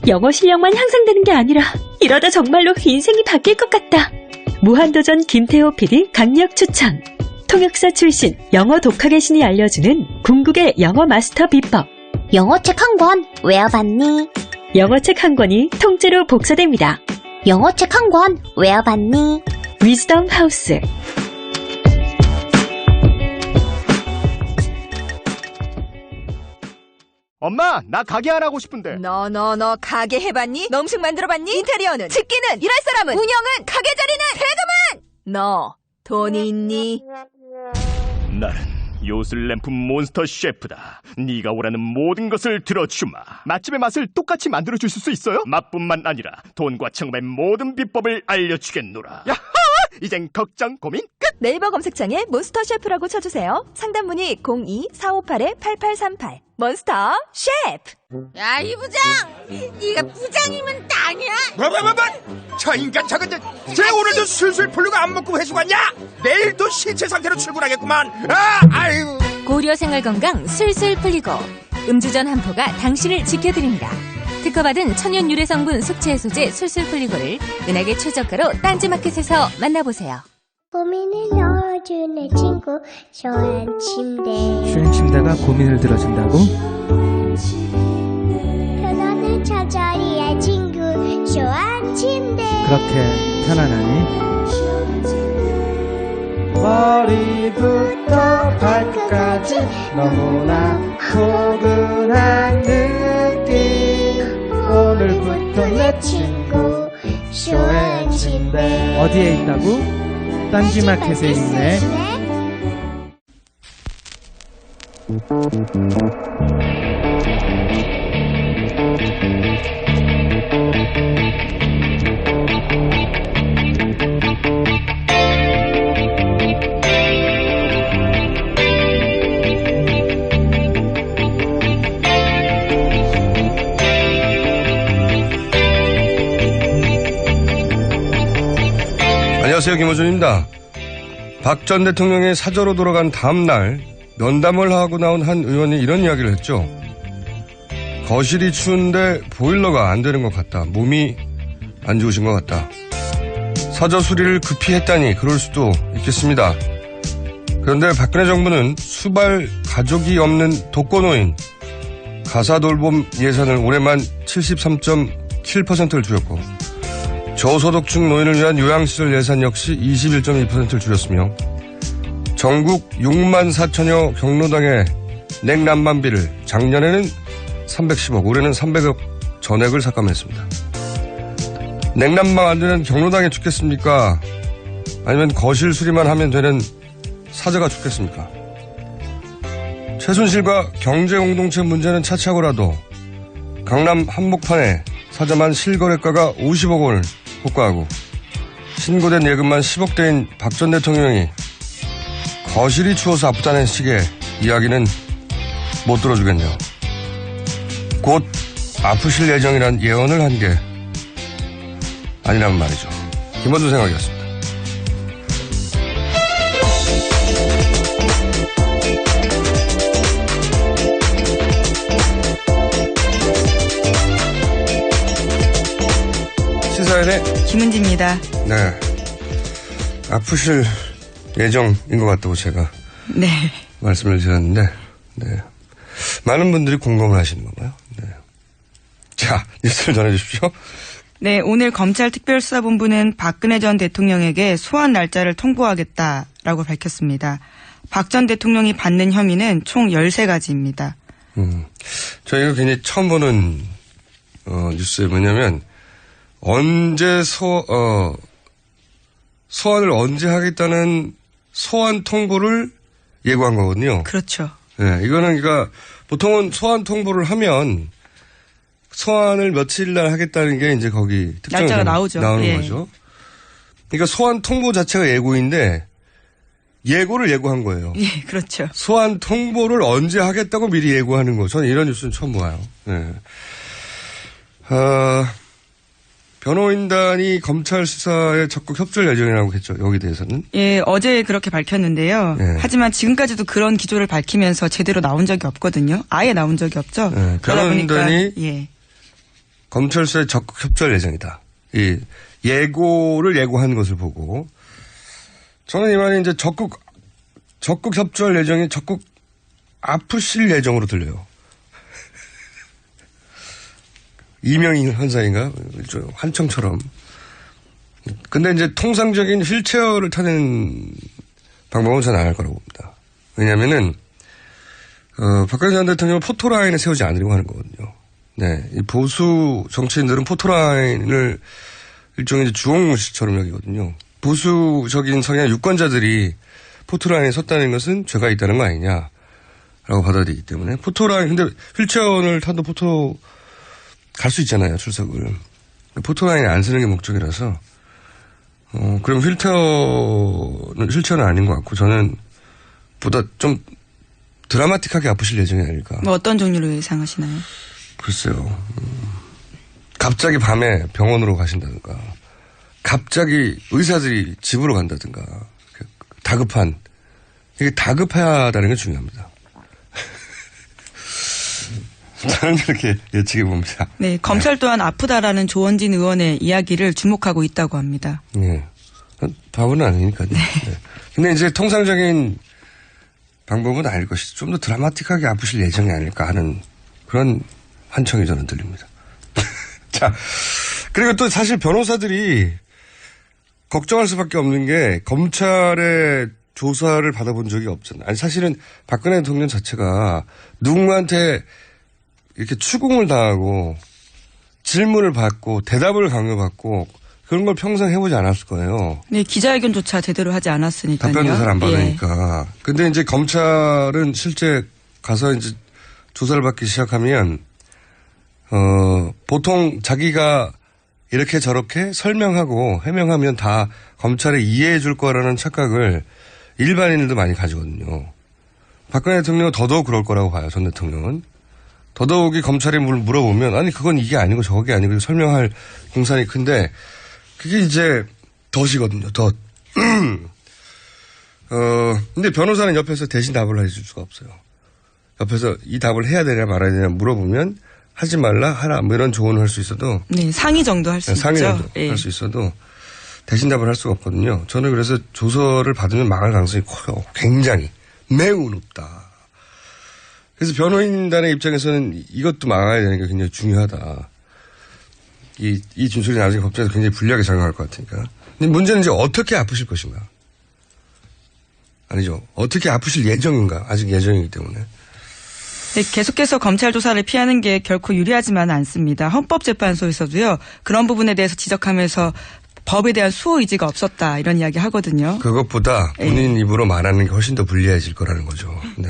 영어 실력만 향상되는 게 아니라 이러다 정말로 인생이 바뀔 것 같다. 무한도전 김태호 PD 강력 추천. 통역사 출신 영어 독학의 신이 알려주는 궁극의 영어 마스터 비법. 영어책 한 권 외워봤니? 영어책 한 권이 통째로 복사됩니다. 영어책 한 권 외워봤니? 위즈덤 하우스. 엄마, 나 가게 안 하고 싶은데. 너 가게 해봤니? 너 음식 만들어봤니? 인테리어는? 집기는? 일할 사람은? 운영은? 가게 자리는? 세금은? 너 돈이 있니? 나는 요술램프 몬스터 셰프다. 네가 원하는 모든 것을 들어주마. 맛집의 맛을 똑같이 만들어주실 수 있어요? 맛뿐만 아니라 돈과 청음의 모든 비법을 알려주겠노라. 야하! 이젠 걱정 고민 끝! 네이버 검색창에 몬스터 셰프라고 쳐주세요. 상담 문의 02-4558-8838. 몬스터 셰프! 야, 이 부장! 네가 부장이면 땅이야? 뭐? 저 인간 저건 쟤 오늘도 술술 풀리고 안 먹고 회수 갔냐? 내일도 신체 상태로 출근하겠구만. 아이고. 고려 생활건강 술술 풀리고 음주전 한포가 당신을 지켜드립니다. 특허받은 천연 유래 성분 숙취 해소제 술술 풀리고를 은하계 최저가로 딴지마켓에서 만나보세요. 고민을 넣어주는 친구 쇼한 침대. 쇼한 침대가 고민을 들어준다고? 편안한 잠자리의 친구 쇼한 침대. 그렇게 편안하니? 머리부터 발끝까지 너무나 포근한 느낌. 오늘부터 내 친구 쇼한 침대. 어디에 있다고? 딴지마켓에 있네. 안녕하세요, 김호준입니다. 박 전 대통령이 사저로 돌아간 다음 날 면담을 하고 나온 한 의원이 이런 이야기를 했죠. 거실이 추운데 보일러가 안 되는 것 같다. 몸이 안 좋으신 것 같다. 사저 수리를 급히 했다니 그럴 수도 있겠습니다. 그런데 박근혜 정부는 수발 가족이 없는 독거노인 가사돌봄 예산을 올해만 73.7%를 줄였고 저소득층 노인을 위한 요양시설 예산 역시 21.2%를 줄였으며 전국 6만 4천여 경로당의 냉난방비를 작년에는 310억, 올해는 300억 전액을 삭감했습니다. 냉난방 안 되는 경로당이 죽겠습니까? 아니면 거실 수리만 하면 되는 사저가 죽겠습니까? 최순실과 경제공동체 문제는 차치하고라도 강남 한복판에 사저만 실거래가가 50억 원을 호가하고 신고된 예금만 10억대인 박 전 대통령이 거실이 추워서 아프다는 식의 이야기는 못 들어주겠네요. 곧 아프실 예정이란 예언을 한 게 아니라는 말이죠. 김원준 생각이었습니다. 시사인의 김은지입니다. 네, 아프실 예정인 것 같다고 제가 말씀을 드렸는데 많은 분들이 공감을 하시는 건가요? 네. 자, 뉴스를 전해주십시오. 네, 오늘 검찰특별수사본부는 박근혜 전 대통령에게 소환 날짜를 통보하겠다라고 밝혔습니다. 박 전 대통령이 받는 혐의는 총 13가지입니다. 저희가 굉장히 처음 보는 뉴스에 뭐냐면 언제 소환을 언제 하겠다는 소환 통보를 예고한 거거든요. 그렇죠. 네, 이거는 그러니까 보통은 소환 통보를 하면 소환을 며칠 날 하겠다는 게 이제 거기 날짜가 나오는 거죠. 그러니까 소환 통보 자체가 예고인데 예고를 예고한 거예요. 예, 그렇죠. 소환 통보를 언제 하겠다고 미리 예고하는 거. 저는 이런 뉴스는 처음 봐요. 네. 변호인단이 검찰 수사에 적극 협조할 예정이라고 했죠. 여기 대해서는. 예, 어제 그렇게 밝혔는데요. 네. 하지만 지금까지도 그런 기조를 밝히면서 제대로 나온 적이 없거든요. 아예 나온 적이 없죠. 네. 변호인단이 검찰 수사에 적극 협조할 예정이다. 이 예고를 예고한 것을 보고 저는 이 말이 이제 적극 협조할 예정이 적극 아프실 예정으로 들려요. 이명희 현상인가? 한청처럼. 근데 이제 통상적인 휠체어를 타는 방법은 저는 안 할 거라고 봅니다. 왜냐면은, 박근혜 전 대통령은 포토라인을 세우지 않으려고 하는 거거든요. 네. 이 보수 정치인들은 포토라인을 일종의 이제 주홍무시처럼 여기거든요. 보수적인 성향 유권자들이 포토라인에 섰다는 것은 죄가 있다는 거 아니냐라고 받아들이기 때문에 포토라인, 근데 휠체어를 타도 포토 갈 수 있잖아요, 출석을. 포토라인에 안 쓰는 게 목적이라서, 그럼 휠체어는 아닌 것 같고, 저는 보다 좀 드라마틱하게 아프실 예정이 아닐까. 뭐 어떤 종류로 예상하시나요? 글쎄요. 갑자기 밤에 병원으로 가신다든가, 갑자기 의사들이 집으로 간다든가, 다급한, 이게 다급하다는 게 중요합니다. 저는 그렇게 예측해 봅니다. 네, 검찰 또한 아프다라는 조원진 의원의 이야기를 주목하고 있다고 합니다. 네. 바보는 아니니까요. 네. 네. 근데 이제 통상적인 방법은 아닐 것이죠. 좀 더 드라마틱하게 아프실 예정이 아닐까 하는 그런 환청이 저는 들립니다. 자, 그리고 또 사실 변호사들이 걱정할 수밖에 없는 게 검찰의 조사를 받아본 적이 없잖아요. 아니, 사실은 박근혜 대통령 자체가 누군가한테 이렇게 추궁을 당하고 질문을 받고 대답을 강요받고 그런 걸 평생 해보지 않았을 거예요. 네, 기자회견조차 제대로 하지 않았으니까요. 답변도 잘 안 예. 받으니까. 근데 이제 검찰은 실제 가서 이제 조사를 받기 시작하면, 보통 자기가 이렇게 저렇게 설명하고 해명하면 다 검찰에 이해해 줄 거라는 착각을 일반인들도 많이 가지거든요. 박근혜 대통령은 더더욱 그럴 거라고 봐요, 전 대통령은. 더더욱이 검찰에 물어보면, 아니, 그건 이게 아니고 저게 아니고 설명할 공산이 큰데, 그게 이제 덫이거든요, 덫. 근데 변호사는 옆에서 대신 답을 해줄 수가 없어요. 옆에서 이 답을 해야 되냐 말아야 되냐 물어보면, 하지 말라, 하라, 뭐 이런 조언을 할 수 있어도. 네, 상의 정도 할 수 있죠. 상의 정도 할 수 있어도 대신 답을 할 수가 없거든요. 저는 그래서 조서를 받으면 망할 가능성이 커요. 굉장히. 매우 높다. 그래서 변호인단의 입장에서는 이것도 막아야 되는 게 굉장히 중요하다. 이 진술이 나중에 법정에서 굉장히 불리하게 작용할 것 같으니까. 근데 문제는 이제 어떻게 아프실 것인가. 아니죠. 어떻게 아프실 예정인가. 아직 예정이기 때문에. 네, 계속해서 검찰 조사를 피하는 게 결코 유리하지만은 않습니다. 헌법재판소에서도요. 그런 부분에 대해서 지적하면서 법에 대한 수호 의지가 없었다. 이런 이야기 하거든요. 그것보다 본인 입으로 말하는 게 훨씬 더 불리해질 거라는 거죠. 네.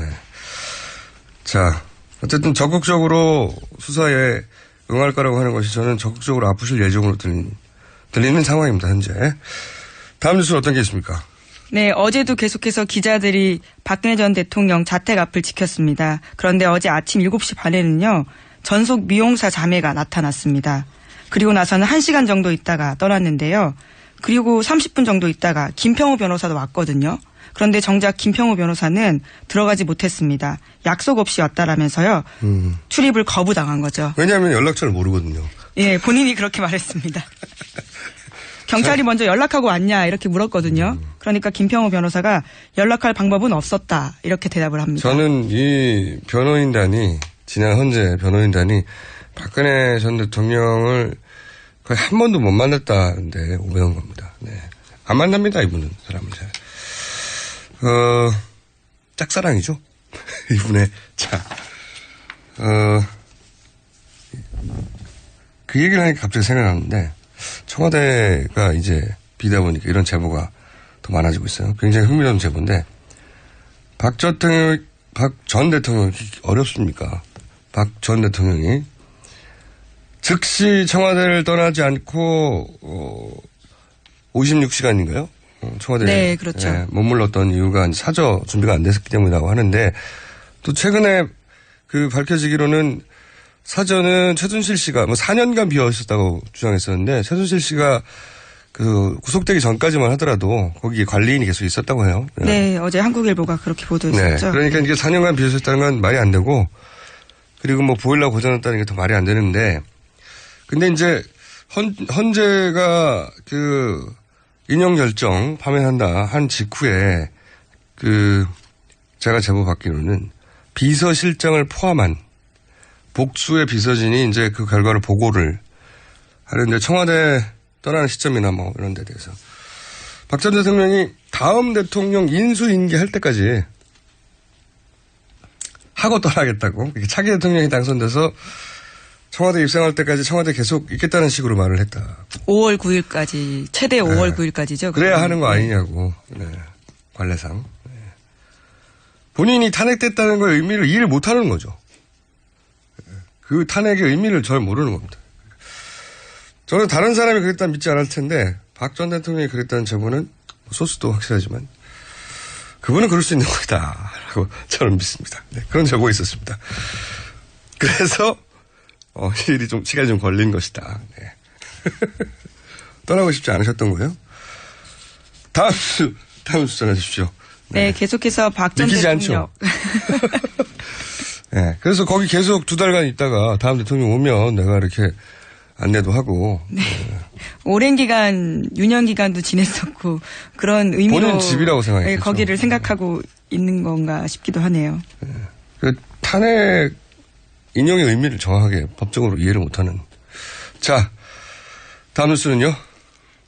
자, 어쨌든 적극적으로 수사에 응할 거라고 하는 것이 저는 적극적으로 아프실 예정으로 들리는 상황입니다, 현재. 다음 뉴스는 어떤 게 있습니까? 네, 어제도 계속해서 기자들이 박근혜 전 대통령 자택 앞을 지켰습니다. 그런데 어제 아침 7시 반에는요, 전속 미용사 자매가 나타났습니다. 그리고 나서는 1시간 정도 있다가 떠났는데요. 그리고 30분 정도 있다가 김평호 변호사도 왔거든요. 그런데 정작 김평호 변호사는 들어가지 못했습니다. 약속 없이 왔다라면서요. 출입을 거부당한 거죠. 왜냐하면 연락처를 모르거든요. 예, 본인이 그렇게 말했습니다. 경찰이 먼저 연락하고 왔냐 이렇게 물었거든요. 그러니까 김평호 변호사가 연락할 방법은 없었다 이렇게 대답을 합니다. 저는 이 변호인단이 지난 현재 변호인단이 박근혜 전 대통령을 거의 한 번도 못 만났다는데 오해한 겁니다. 네. 안 만납니다, 이분은 사람을 잘. 짝사랑이죠. 이분의. 자, 그 얘기를 하니까 갑자기 생각나는데, 청와대가 이제 비다 보니까 이런 제보가 더 많아지고 있어요. 굉장히 흥미로운 제보인데, 박 전 대통령, 어렵습니까? 박 전 대통령이 즉시 청와대를 떠나지 않고, 56시간인가요? 청와대에 네, 그렇죠. 머물렀던 이유가 사저 준비가 안 됐기 때문이라고 하는데 또 최근에 그 밝혀지기로는 사저는 최순실 씨가 뭐 4년간 비어 있었다고 주장했었는데 최순실 씨가 그 구속되기 전까지만 하더라도 거기 관리인이 계속 있었다고 해요. 네, 어제 한국일보가 그렇게 보도했었죠. 네, 그러니까 이게 4년간 비어 있었다는 건 말이 안 되고 그리고 뭐 보일러 고장났다는 게 더 말이 안 되는데 근데 이제 헌재가 그 인용 결정 파면한다 한 직후에 제가 제보 받기로는 비서실장을 포함한 복수의 비서진이 이제 그 결과를 보고를 하는데 청와대 떠나는 시점이나 뭐 이런 데 대해서 박 전 대통령이 다음 대통령 인수인계 할 때까지 하고 떠나겠다고 차기 대통령이 당선돼서 청와대 입성할 때까지 청와대 계속 있겠다는 식으로 말을 했다. 5월 9일까지 최대 5월 9일까지죠. 그래야 하는 거 아니냐고. 네. 관례상. 네. 본인이 탄핵됐다는 걸 의미를 이해를 못하는 거죠. 그 탄핵의 의미를 잘 모르는 겁니다. 저는 다른 사람이 그랬다 믿지 않을 텐데 박 전 대통령이 그랬다는 제보는 소스도 확실하지만 그분은 그럴 수 있는 거다 라고 저는 믿습니다. 네, 그런 제보가 있었습니다. 그래서 일이 좀 시간이 좀 걸린 것이다. 네. 떠나고 싶지 않으셨던 거예요? 다음 수 전해 주십시오. 네, 계속해서 박 전 대통령. 네, 그래서 거기 계속 2달간 있다가 다음 대통령 오면 내가 이렇게 안내도 하고. 네. 오랜 기간, 유년 기간도 지냈었고 그런 의미로 본인 집이라고 생각했죠. 네, 거기를 생각하고 있는 건가 싶기도 하네요. 네. 그 탄핵 인용의 의미를 정확하게 법적으로 이해를 못하는. 자, 다음 뉴스는요.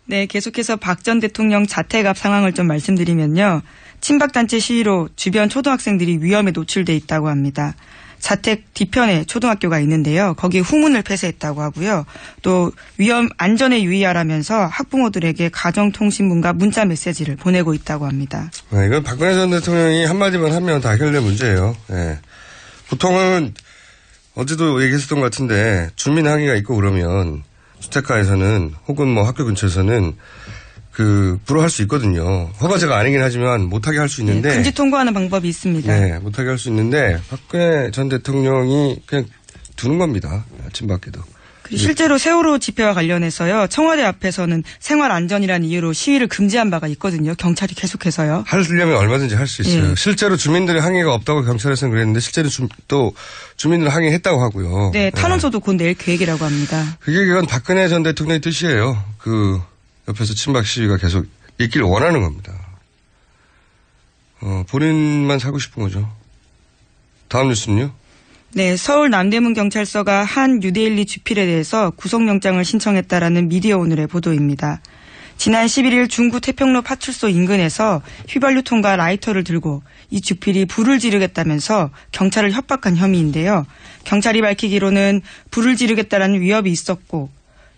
네, 계속해서 박 전 대통령 자택 앞 상황을 좀 말씀드리면요. 친박단체 시위로 주변 초등학생들이 위험에 노출돼 있다고 합니다. 자택 뒤편에 초등학교가 있는데요. 거기에 후문을 폐쇄했다고 하고요. 또 안전에 유의하라면서 학부모들에게 가정통신문과 문자 메시지를 보내고 있다고 합니다. 네, 이건 박근혜 전 대통령이 한마디만 하면 다 해결될 문제예요. 네. 보통은 어제도 얘기했었던 것 같은데 주민 항의가 있고 그러면 주택가에서는 혹은 뭐 학교 근처에서는 불허할 수 있거든요. 허가제가 아니긴 하지만 못하게 할 수 있는데. 네, 금지 통과하는 방법이 있습니다. 네, 못하게 할 수 있는데 박근혜 전 대통령이 그냥 두는 겁니다. 아침 밖에도. 실제로 세월호 집회와 관련해서요. 청와대 앞에서는 생활안전이라는 이유로 시위를 금지한 바가 있거든요. 경찰이 계속해서요. 하려면 얼마든지 할 수 있어요. 네. 실제로 주민들의 항의가 없다고 경찰에서는 그랬는데 실제로 또 주민들 항의했다고 하고요. 네, 탄원서도 곧 낼 계획이라고 합니다. 그건 박근혜 전 대통령의 뜻이에요. 옆에서 친박 시위가 계속 있길 원하는 겁니다. 본인만 살고 싶은 거죠. 다음 뉴스는요. 네, 서울 남대문 경찰서가 한 뉴데일리 주필에 대해서 구속영장을 신청했다라는 미디어오늘의 보도입니다. 지난 11일 중구 태평로 파출소 인근에서 휘발유통과 라이터를 들고 이 주필이 불을 지르겠다면서 경찰을 협박한 혐의인데요. 경찰이 밝히기로는 불을 지르겠다라는 위협이 있었고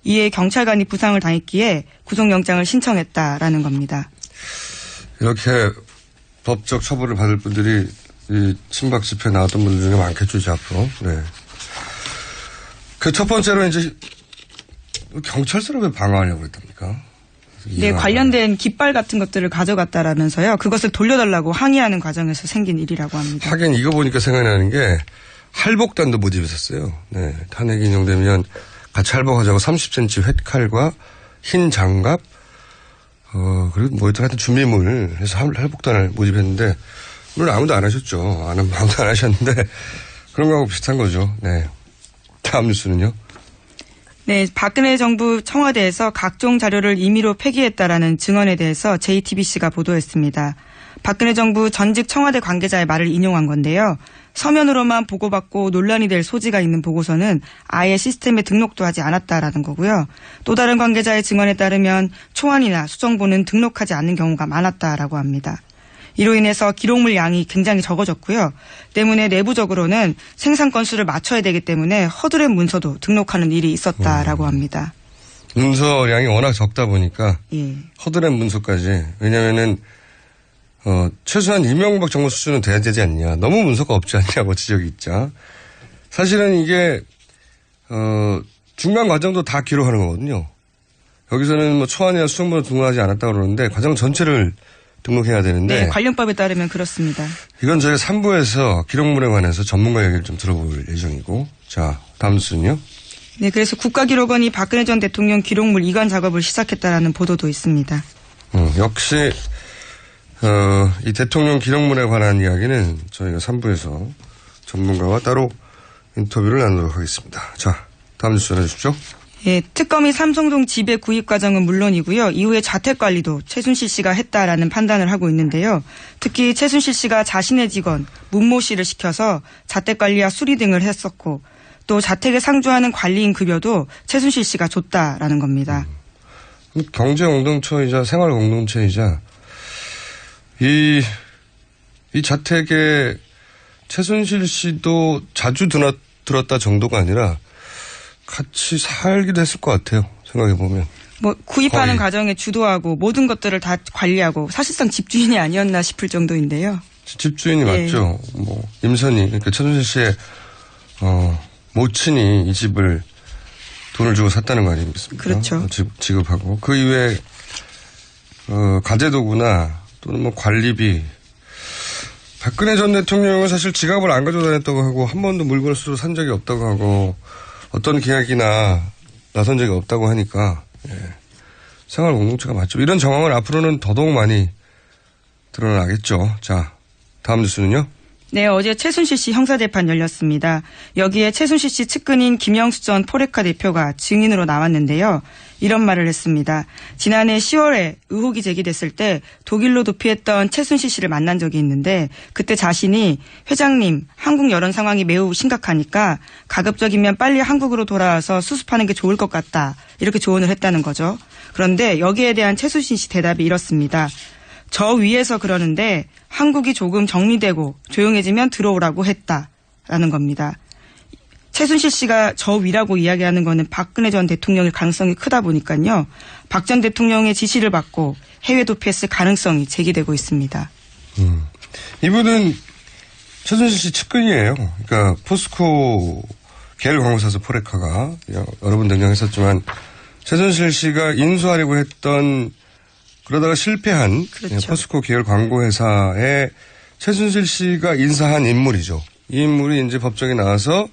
이에 경찰관이 부상을 당했기에 구속영장을 신청했다라는 겁니다. 이렇게 법적 처벌을 받을 분들이 이 친박 집회에 나왔던 분들 중에 많겠죠, 이제 앞으로. 네. 첫 번째로 이제 경찰서를 왜 방어하려고 그랬답니까? 네, 관련된 깃발 같은 것들을 가져갔다라면서요. 그것을 돌려달라고 항의하는 과정에서 생긴 일이라고 합니다. 하긴 이거 보니까 생각나는 게 할복단도 모집했었어요. 네, 탄핵이 인용되면 같이 할복하자고 30cm 횟칼과 흰 장갑, 그리고 뭐 하여튼 준비물 해서 할복단을 모집했는데, 물론 아무도 안 하셨죠. 아무도 안 하셨는데, 그런 거하고 비슷한 거죠. 네. 다음 뉴스는요. 네, 박근혜 정부 청와대에서 각종 자료를 임의로 폐기했다라는 증언에 대해서 JTBC가 보도했습니다. 박근혜 정부 전직 청와대 관계자의 말을 인용한 건데요. 서면으로만 보고받고 논란이 될 소지가 있는 보고서는 아예 시스템에 등록도 하지 않았다라는 거고요. 또 다른 관계자의 증언에 따르면 초안이나 수정본은 등록하지 않는 경우가 많았다라고 합니다. 이로 인해서 기록물 양이 굉장히 적어졌고요. 때문에 내부적으로는 생산 건수를 맞춰야 되기 때문에 허드렛 문서도 등록하는 일이 있었다라고 합니다. 문서량이 워낙 적다 보니까 허드렛 문서까지. 왜냐면은 최소한 이명박 정부 수준은 돼야 되지 않냐. 너무 문서가 없지 않냐고 지적이 있자. 사실은 이게 중간 과정도 다 기록하는 거거든요. 여기서는 뭐 초안이나 수정본을 등록하지 않았다고 그러는데 과정 전체를 등록해야 되는데. 네, 관련법에 따르면 그렇습니다. 이건 저희가 3부에서 기록물에 관해서 전문가 얘기를 좀 들어볼 예정이고. 자, 다음 뉴스는요. 네, 그래서 국가기록원이 박근혜 전 대통령 기록물 이관 작업을 시작했다라는 보도도 있습니다. 역시 이 대통령 기록물에 관한 이야기는 저희가 3부에서 전문가와 따로 인터뷰를 나누도록 하겠습니다. 자, 다음 뉴스 전해주십시오. 예, 특검이 삼성동 집의 구입 과정은 물론이고요. 이후에 자택 관리도 최순실 씨가 했다라는 판단을 하고 있는데요. 특히 최순실 씨가 자신의 직원 문모 씨를 시켜서 자택 관리와 수리 등을 했었고 또 자택에 상주하는 관리인 급여도 최순실 씨가 줬다라는 겁니다. 경제 공동체이자 생활 공동체이자 이 자택에 최순실 씨도 자주 들었다 정도가 아니라 같이 살기도 했을 것 같아요. 생각해보면. 뭐 구입하는 거의. 과정에 주도하고 모든 것들을 다 관리하고 사실상 집주인이 아니었나 싶을 정도인데요. 집주인이 예. 맞죠. 뭐 임선이 그러니까 최순실 씨의 모친이 이 집을 돈을 주고 샀다는 거 아니겠습니까? 그렇죠. 지급하고 그 이외에 가재도구나 또는 뭐 관리비. 박근혜 전 대통령은 사실 지갑을 안 가지고 다녔다고 하고 한 번도 물건을 스스로 산 적이 없다고 하고 어떤 계약이나 나선 적이 없다고 하니까 생활 공동체가 맞죠. 이런 정황은 앞으로는 더더욱 많이 드러나겠죠. 자, 다음 뉴스는요. 네, 어제 최순실 씨 형사재판 열렸습니다. 여기에 최순실 씨 측근인 김영수 전 포레카 대표가 증인으로 나왔는데요. 이런 말을 했습니다. 지난해 10월에 의혹이 제기됐을 때 독일로 도피했던 최순실 씨를 만난 적이 있는데 그때 자신이 회장님 한국 여론 상황이 매우 심각하니까 가급적이면 빨리 한국으로 돌아와서 수습하는 게 좋을 것 같다. 이렇게 조언을 했다는 거죠. 그런데 여기에 대한 최순실 씨 대답이 이렇습니다. 저 위에서 그러는데 한국이 조금 정리되고 조용해지면 들어오라고 했다라는 겁니다. 최순실 씨가 저 위라고 이야기하는 거는 박근혜 전 대통령일 가능성이 크다 보니까요. 박 전 대통령의 지시를 받고 해외 도피했을 가능성이 제기되고 있습니다. 이분은 최순실 씨 측근이에요. 그러니까 포스코 계열 광고사서 포레카가 여러 번 등장했었지만 최순실 씨가 인수하려고 했던 그러다가 실패한 그렇죠. 포스코 계열 광고회사에 최순실 씨가 인사한 인물이죠. 이 인물이 이제 법정에 나와서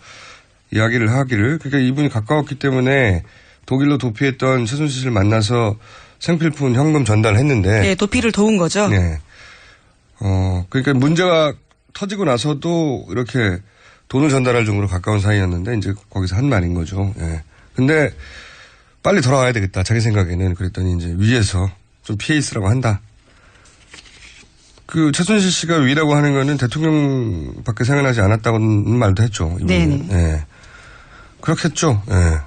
이야기를 하기를 그러니까 이분이 가까웠기 때문에 독일로 도피했던 최순실 씨를 만나서 생필품 현금 전달했는데 네, 도피를 도운 거죠. 네. 그러니까 문제가 터지고 나서도 이렇게 돈을 전달할 정도로 가까운 사이였는데 이제 거기서 한 말인 거죠. 예. 근데 빨리 돌아와야 되겠다. 자기 생각에는 그랬더니 이제 위에서 좀 피해 있으라고 한다. 그 최순실 씨가 위라고 하는 거는 대통령밖에 생각나지 않았다고는 말도 했죠. 네네. 예. 그렇겠죠. 예.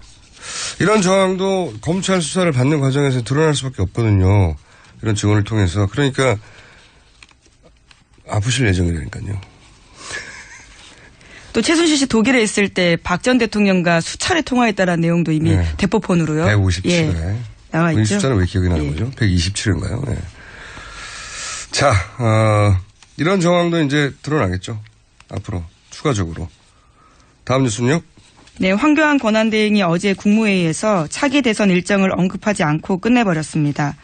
이런 정황도 검찰 수사를 받는 과정에서 드러날 수밖에 없거든요. 이런 증언을 통해서. 그러니까 아프실 예정이라니까요. 또 최순실 씨 독일에 있을 때 박 전 대통령과 수차례 통화했다라는 내용도 이미 네. 대포폰으로요. 157회. 예, 나와 있죠. 숫자는 왜 기억이 나는 예. 거죠? 127회인가요? 네. 자, 이런 정황도 이제 드러나겠죠. 앞으로 추가적으로. 다음 뉴스는요? 네, 황교안 권한대행이 어제 국무회의에서 차기 대선 일정을 언급하지 않고 끝내버렸습니다.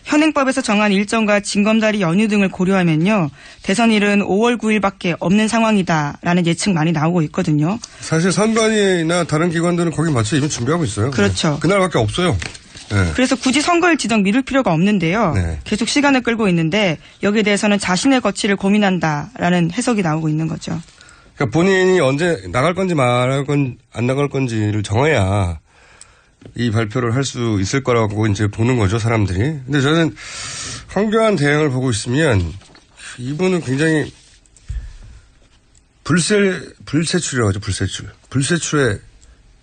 현행법에서 정한 일정과 징검다리 연휴 등을 고려하면요. 대선일은 5월 9일밖에 없는 상황이다라는 예측 많이 나오고 있거든요. 사실 선관위나 다른 기관들은 거기 맞춰 이미 준비하고 있어요. 그렇죠. 네. 그날밖에 없어요. 네. 그래서 굳이 선거일 지정 미룰 필요가 없는데요. 네. 계속 시간을 끌고 있는데 여기에 대해서는 자신의 거취를 고민한다라는 해석이 나오고 있는 거죠. 그러니까 본인이 언제 나갈 건지 안 나갈 건지를 정해야 이 발표를 할 수 있을 거라고 이제 보는 거죠, 사람들이. 근데 저는 황교안 대행을 보고 있으면 이분은 굉장히 불세출이라고 하죠, 불세출. 불세출의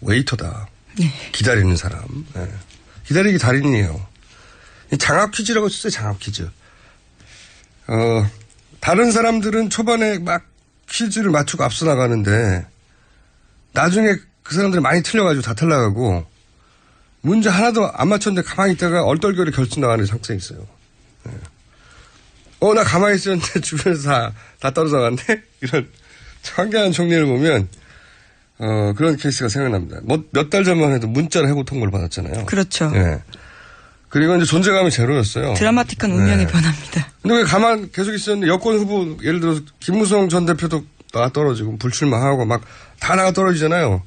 웨이터다. 네. 기다리는 사람. 네. 기다리기 달인이에요. 장학 퀴즈라고 했어요, 장학 퀴즈. 다른 사람들은 초반에 막 퀴즈를 맞추고 앞서 나가는데 나중에 그 사람들이 많이 틀려가지고 다 탈락하고 문제 하나도 안 맞췄는데 가만히 있다가 얼떨결에 결승 나가는 상승이 있어요. 네. 나 가만히 있었는데 주변에서 다 떨어져 나갔네? 이런 황교안 총리를 보면 그런 케이스가 생각납니다. 몇 달 전만 해도 문자로 해고 통보를 받았잖아요. 그렇죠. 네. 그리고 이제 존재감이 제로였어요. 드라마틱한 운명의 변화입니다. 근데 왜 가만 계속 있었는데 여권 후보 예를 들어서 김무성 전 대표도 나가 떨어지고 불출마하고 막 다 나가 떨어지잖아요.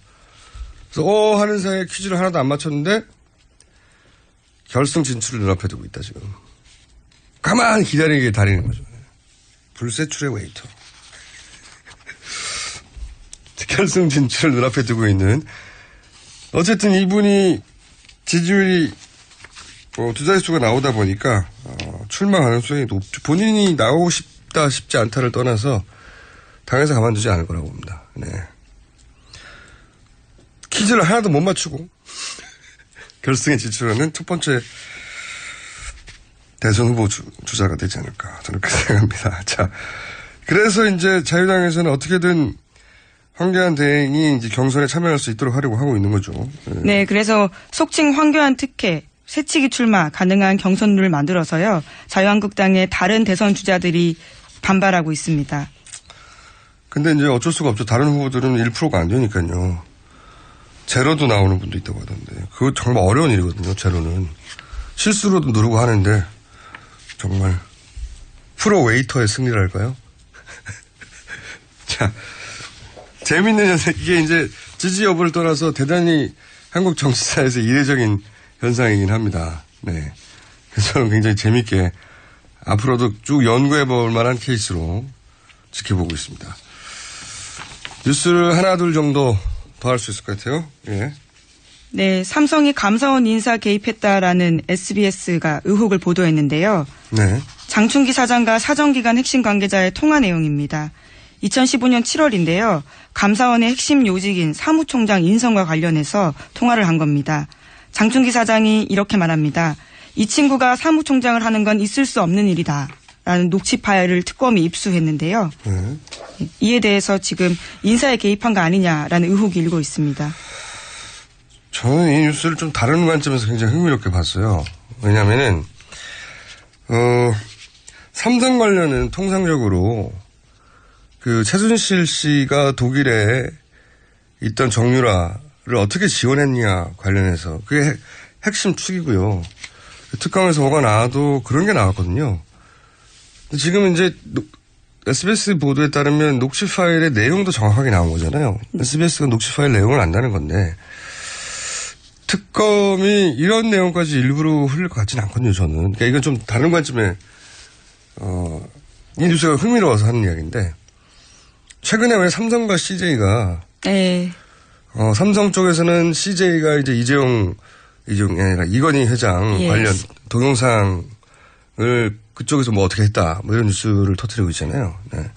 그래서 하는 사이에 퀴즈를 하나도 안 맞췄는데 결승 진출을 눈앞에 두고 있다 지금. 가만히 기다리게 다니는 거죠. 불세출의 웨이터. 결승 진출을 눈앞에 두고 있는 어쨌든 이분이 지지율이 두 자릿수가 나오다 보니까 출마 가능성이 높죠. 본인이 나오고 싶다 싶지 않다를 떠나서 당에서 가만두지 않을 거라고 봅니다. 네. 퀴즈를 하나도 못 맞추고 결승에 진출하는 첫 번째 대선 후보 주자가 되지 않을까 저는 그렇게 생각합니다. 자, 그래서 이제 자유당에서는 어떻게든 황교안 대행이 이제 경선에 참여할 수 있도록 하려고 하고 있는 거죠. 네, 그래서 속칭 황교안 특혜, 새치기 출마 가능한 경선룰을 만들어서요. 자유한국당의 다른 대선 주자들이 반발하고 있습니다. 근데 이제 어쩔 수가 없죠. 다른 후보들은 1%가 안 되니까요. 제로도 나오는 분도 있다고 하던데. 그거 정말 어려운 일이거든요, 제로는. 실수로도 누르고 하는데, 정말, 프로 웨이터의 승리랄까요? 자, 재밌는 현상, 이게 이제 지지 여부를 떠나서 대단히 한국 정치사에서 이례적인 현상이긴 합니다. 네. 그래서 저는 굉장히 재밌게 앞으로도 쭉 연구해 볼 만한 케이스로 지켜보고 있습니다. 뉴스를 하나, 둘 정도 더 할 수 있을 것 같아요. 예. 네, 삼성이 감사원 인사 개입했다라는 SBS가 의혹을 보도했는데요. 네. 장충기 사장과 사정기관 핵심 관계자의 통화 내용입니다. 2015년 7월인데요. 감사원의 핵심 요직인 사무총장 인선과 관련해서 통화를 한 겁니다. 장충기 사장이 이렇게 말합니다. 이 친구가 사무총장을 하는 건 있을 수 없는 일이다. 라는 녹취 파일을 특검이 입수했는데요. 이에 대해서 지금 인사에 개입한 거 아니냐라는 의혹이 일고 있습니다. 저는 이 뉴스를 좀 다른 관점에서 굉장히 흥미롭게 봤어요. 왜냐면은, 삼성 관련은 통상적으로 그 최순실 씨가 독일에 있던 정유라를 어떻게 지원했냐 관련해서 그게 핵심 축이고요. 특검에서 뭐가 나와도 그런 게 나왔거든요. 지금 이제 SBS 보도에 따르면 녹취 파일의 내용도 정확하게 나온 거잖아요. SBS가 녹취 파일 내용을 안다는 건데 특검이 이런 내용까지 일부러 흘릴 것 같지는 않거든요, 저는. 그러니까 이건 좀 다른 관점에 이 뉴스가 흥미로워서 하는 이야기인데 최근에 왜 삼성과 CJ가 삼성 쪽에서는 CJ가 이제 이재용이 아니라 이건희 회장 관련 동영상을 그쪽에서 뭐 어떻게 했다 뭐 이런 뉴스를 터뜨리고 있잖아요. 네.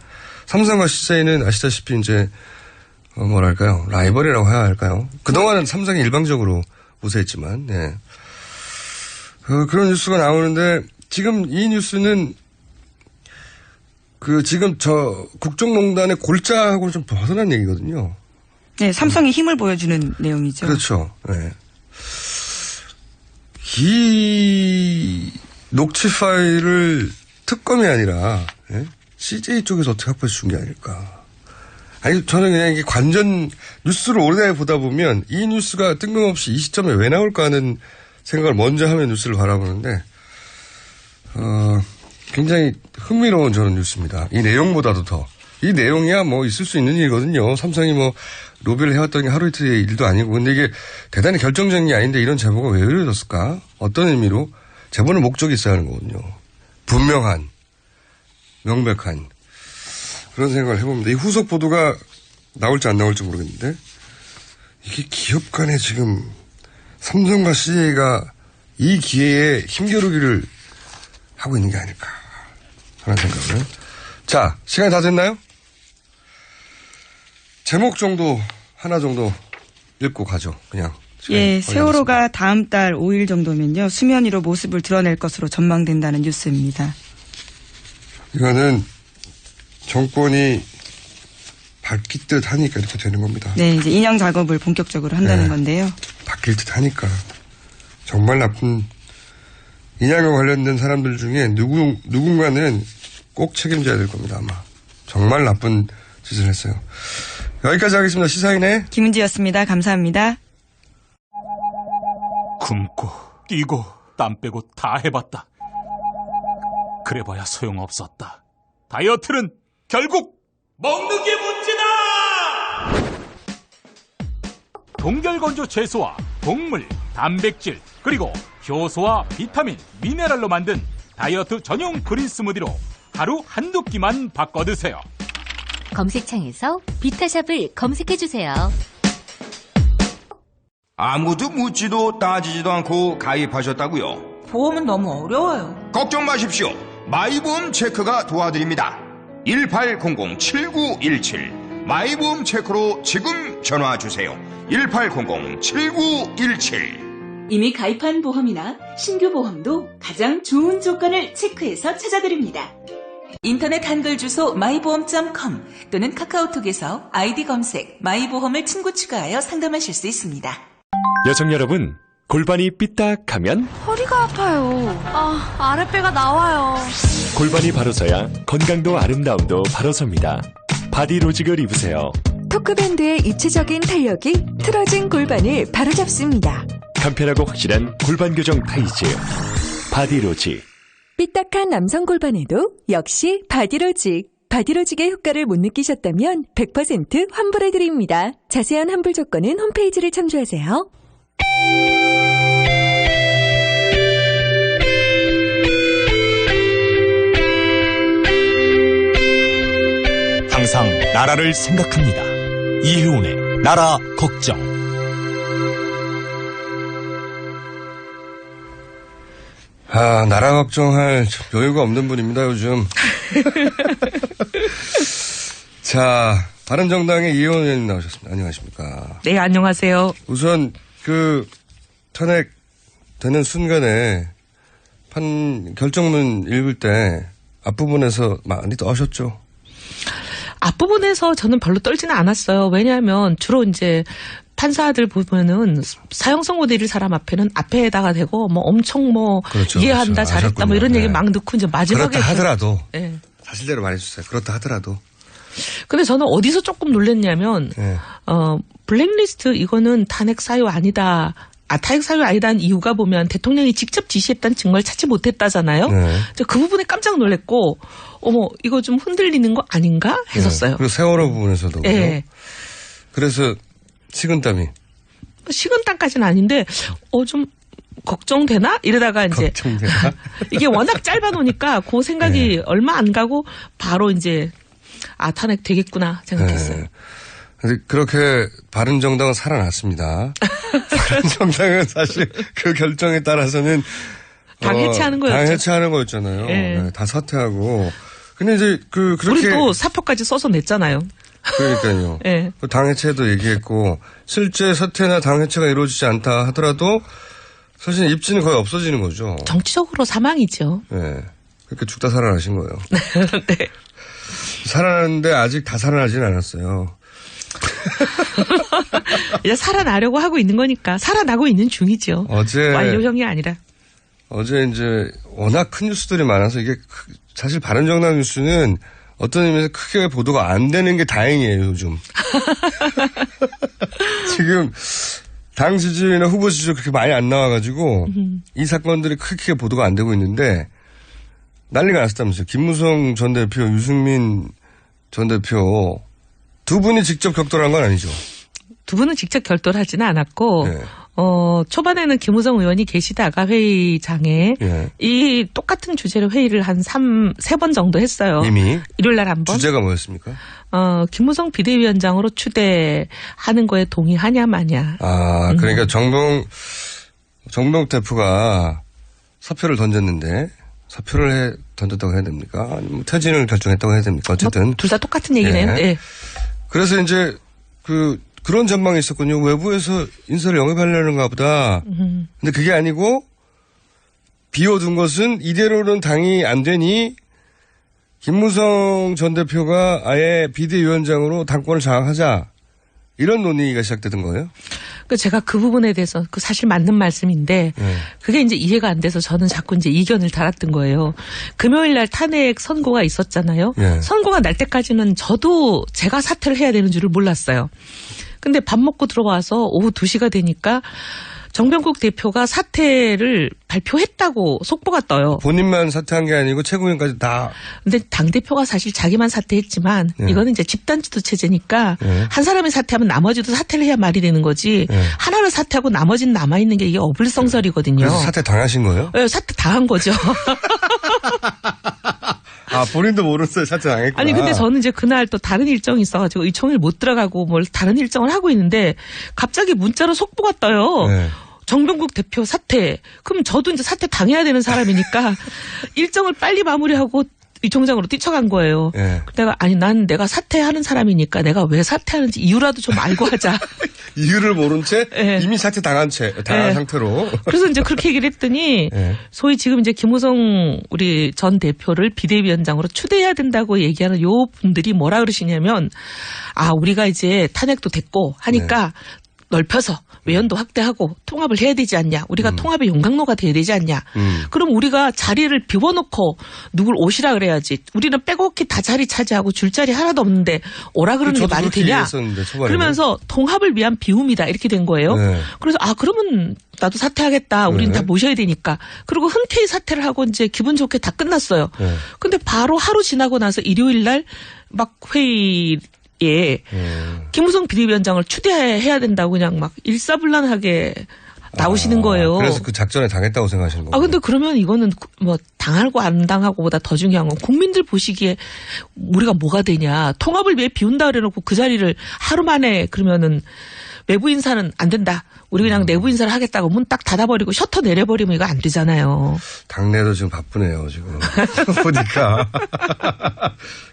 삼성과 CJ는 아시다시피 이제 뭐랄까요 라이벌이라고 해야 할까요? 그동안은 삼성이 일방적으로 우세했지만 네. 그런 뉴스가 나오는데 지금 이 뉴스는 지금 국정농단의 골자하고는 좀 벗어난 얘기거든요. 네, 삼성이 힘을 보여주는 내용이죠. 그렇죠. 네. 이 녹취 파일을 특검이 아니라 CJ 쪽에서 어떻게 확보해 준 게 아닐까. 아니 저는 그냥 이게 관전 뉴스를 오래 보다 보면 이 뉴스가 뜬금없이 이 시점에 왜 나올까 하는 생각을 먼저 하면 뉴스를 바라보는데 굉장히 흥미로운 저는 뉴스입니다. 이 내용보다도 더. 이 내용이야 뭐 있을 수 있는 일이거든요. 삼성이 뭐 로비를 해왔던 게 하루 이틀의 일도 아니고. 근데 이게 대단히 결정적인 게 아닌데 이런 제보가 왜 이루어졌을까? 어떤 의미로? 제보는 목적이 있어야 하는 거거든요. 분명한, 명백한 그런 생각을 해봅니다. 이 후속 보도가 나올지 안 나올지 모르겠는데 이게 기업 간에 지금 삼성과 CJ가 이 기회에 힘겨루기를 하고 있는 게 아닐까 하는 생각을. 자, 시간이 다 됐나요? 제목 정도 하나 정도 읽고 가죠. 그냥. 예, 세월호가 다음 달 5일 정도면요. 수면 위로 모습을 드러낼 것으로 전망된다는 뉴스입니다. 이거는 정권이 바뀔 듯 하니까 이렇게 되는 겁니다. 네, 이제 인양 작업을 본격적으로 한다는 건데요. 바뀔 듯 하니까. 정말 나쁜 인양과 관련된 사람들 중에 누군가는 꼭 책임져야 될 겁니다, 아마. 정말 나쁜 짓을 했어요. 여기까지 하겠습니다. 시사인의 김은지였습니다. 감사합니다. 굶고 뛰고 땀 빼고 다 해봤다. 그래봐야 소용없었다. 다이어트는 결국 먹는 게 문제다! 동결건조 채소와 동물, 단백질, 그리고 효소와 비타민, 미네랄로 만든 다이어트 전용 그린 스무디로 하루 한두 끼만 바꿔 드세요. 검색창에서 비타샵을 검색해주세요. 아무도 묻지도 따지지도 않고 가입하셨다고요? 보험은 너무 어려워요. 걱정 마십시오. 마이보험 체크가 도와드립니다. 1800-7917 마이보험 체크로 지금 전화 주세요. 1800-7917 이미 가입한 보험이나 신규 보험도 가장 좋은 조건을 체크해서 찾아드립니다. 인터넷 한글 주소 마이보험.com 또는 카카오톡에서 아이디 검색 마이보험을 친구 추가하여 상담하실 수 있습니다. 여성 여러분, 골반이 삐딱하면 허리가 아파요. 아랫배가 나와요. 골반이 바로 서야 건강도 아름다움도 바로 섭니다. 바디로직을 입으세요. 토크밴드의 입체적인 탄력이 틀어진 골반을 바로잡습니다. 간편하고 확실한 골반 교정 타이즈 바디로직. 삐딱한 남성 골반에도 역시 바디로직. 바디로직의 효과를 못 느끼셨다면 100% 환불해드립니다. 자세한 환불 조건은 홈페이지를 참조하세요. 항상 나라를 생각합니다. 이혜훈의 나라 걱정. 나라 걱정할 여유가 없는 분입니다, 요즘. 자, 바른정당의 이혜원 의원님 나오셨습니다. 안녕하십니까. 네, 안녕하세요. 우선, 탄핵 되는 순간에 결정문 읽을 때 앞부분에서 많이 떠셨죠? 앞부분에서 저는 별로 떨지는 않았어요. 왜냐하면 주로 이제 판사들 보면은 사형 선고 내릴 사람 앞에는 앞에다가 대고 엄청 그렇죠, 이해한다, 그렇죠. 잘했다 아셨군요. 이런 얘기 네. 막 넣고 이제 마지막에 그렇다 하더라도 네. 사실대로 말해주세요. 그렇다 하더라도. 근데 저는 어디서 조금 놀랐냐면 블랙리스트 이거는 탄핵 사유 아니다. 탄핵 사유 아니다는 이유가 보면 대통령이 직접 지시했다는 증거를 찾지 못했다잖아요. 네. 그 부분에 깜짝 놀랐고 이거 좀 흔들리는 거 아닌가 했었어요. 네. 그리고 세월호 부분에서도. 네. 그래서 식은땀이. 식은땀까지는 아닌데 좀 걱정되나? 이러다가 이제 걱정되나? 이게 워낙 짧아 놓으니까 그 생각이 얼마 안 가고 바로 이제 탄핵 되겠구나 생각했어요. 네. 그렇게 바른정당은 살아났습니다. 바른정당은 사실 그 결정에 따라서는 당 해체하는 거였죠. 당 해체하는 거였잖아요. 네. 네, 다 사퇴하고. 근데 이제 그렇게 우리 또 사표까지 써서 냈잖아요. 그러니까요. 네. 당 해체도 얘기했고 실제 사퇴나 당 해체가 이루어지지 않다 하더라도 사실 입지는 거의 없어지는 거죠. 정치적으로 사망이죠. 네. 그렇게 죽다 살아나신 거예요. 네. 살아났는데 아직 다 살아나지는 않았어요. 이제 살아나려고 하고 있는 거니까 살아나고 있는 중이죠. 완료형이 아니라. 어제 이제 워낙 큰 뉴스들이 많아서 이게 사실 바른정당 뉴스는 어떤 의미에서 크게 보도가 안 되는 게 다행이에요, 요즘. 지금 당 지지율이나 후보 지지율 그렇게 많이 안 나와가지고 이 사건들이 크게 보도가 안 되고 있는데 난리가 났었다면서요. 김무성 전 대표, 유승민 전 대표 두 분이 직접 격돌한 건 아니죠? 두 분은 직접 결돌하지는 않았고 네. 초반에는 김우성 의원이 계시다가 회의장에 이 똑같은 주제로 회의를 한 3번 정도 했어요. 이미? 일요일 날 한 번. 주제가 뭐였습니까? 김우성 비대위원장으로 추대하는 거에 동의하냐 마냐. 그러니까 정병 대표가 사표를 던졌는데 사표를 던졌다고 해야 됩니까? 아니면 퇴진을 결정했다고 해야 됩니까? 어쨌든. 둘 다 똑같은 얘기네요. 네. 그래서 이제 그런 전망이 있었군요. 외부에서 인사를 영입하려는가 보다. 근데 그게 아니고 비워둔 것은 이대로는 당이 안 되니 김무성 전 대표가 아예 비대위원장으로 당권을 장악하자. 이런 논의가 시작되던 거예요? 제가 그 부분에 대해서 사실 맞는 말씀인데 그게 이제 이해가 안 돼서 저는 자꾸 이제 이견을 달았던 거예요. 금요일 날 탄핵 선고가 있었잖아요. 선고가 날 때까지는 저도 제가 사퇴를 해야 되는 줄을 몰랐어요. 근데 밥 먹고 들어와서 오후 2시가 되니까 정병국 대표가 사퇴를 발표했다고 속보가 떠요. 본인만 사퇴한 게 아니고 최고위원까지 다. 근데 당대표가 사실 자기만 사퇴했지만 이거는 이제 집단지도 체제니까 한 사람이 사퇴하면 나머지도 사퇴를 해야 말이 되는 거지. 하나를 사퇴하고 나머지는 남아있는 게 이게 어불성설이거든요. 그래서 사퇴 당하신 거예요? 네, 사퇴 당한 거죠. 아, 본인도 모르는데 사퇴 당했구나. 아니, 근데 저는 이제 그날 또 다른 일정이 있어가지고 의총일 못 들어가고 뭘 다른 일정을 하고 있는데 갑자기 문자로 속보가 떠요. 네. 정병국 대표 사퇴. 그럼 저도 이제 사퇴 당해야 되는 사람이니까 일정을 빨리 마무리하고 의총장으로 뛰쳐간 거예요. 네. 내가 아니 난 내가 사퇴하는 사람이니까 내가 왜 사퇴하는지 이유라도 좀 알고 하자. 이유를 모른 채 네. 이미 사퇴 당한 네. 상태로. 그래서 이제 그렇게 얘기를 했더니 네. 소위 지금 이제 김무성 우리 전 대표를 비대위원장으로 추대해야 된다고 얘기하는 요 분들이 뭐라 그러시냐면 아 우리가 이제 탄핵도 됐고 하니까 넓혀서 외연도 확대하고 통합을 해야 되지 않냐. 우리가 통합의 용광로가 돼야 되지 않냐. 그럼 우리가 자리를 비워놓고 누굴 오시라 그래야지. 우리는 빼곡히 다 자리 차지하고 줄 자리 하나도 없는데 오라 그러는 게 말이 되냐. 그러면서 통합을 위한 비움이다. 이렇게 된 거예요. 네. 그래서 아 그러면 나도 사퇴하겠다. 우린 네. 다 모셔야 되니까. 그리고 흔쾌히 사퇴를 하고 이제 기분 좋게 다 끝났어요. 네. 근데 바로 하루 지나고 나서 일요일 날 막 회의 김무성 비대위원장을 추대해야 된다고 그냥 막 일사불란하게 나오시는 거예요. 그래서 그 작전에 당했다고 생각하시는 거예요? 아 근데 그러면 이거는 뭐 당하고 안 당하고보다 더 중요한 건 국민들 보시기에 우리가 뭐가 되냐. 통합을 위해 비운다 그래놓고 그 자리를 하루 만에 그러면은 외부 인사는 안 된다. 우리 그냥 내부 인사를 하겠다고 문 딱 닫아버리고 셔터 내려버리면 이거 안 되잖아요. 당내도 지금 바쁘네요, 지금. 보니까.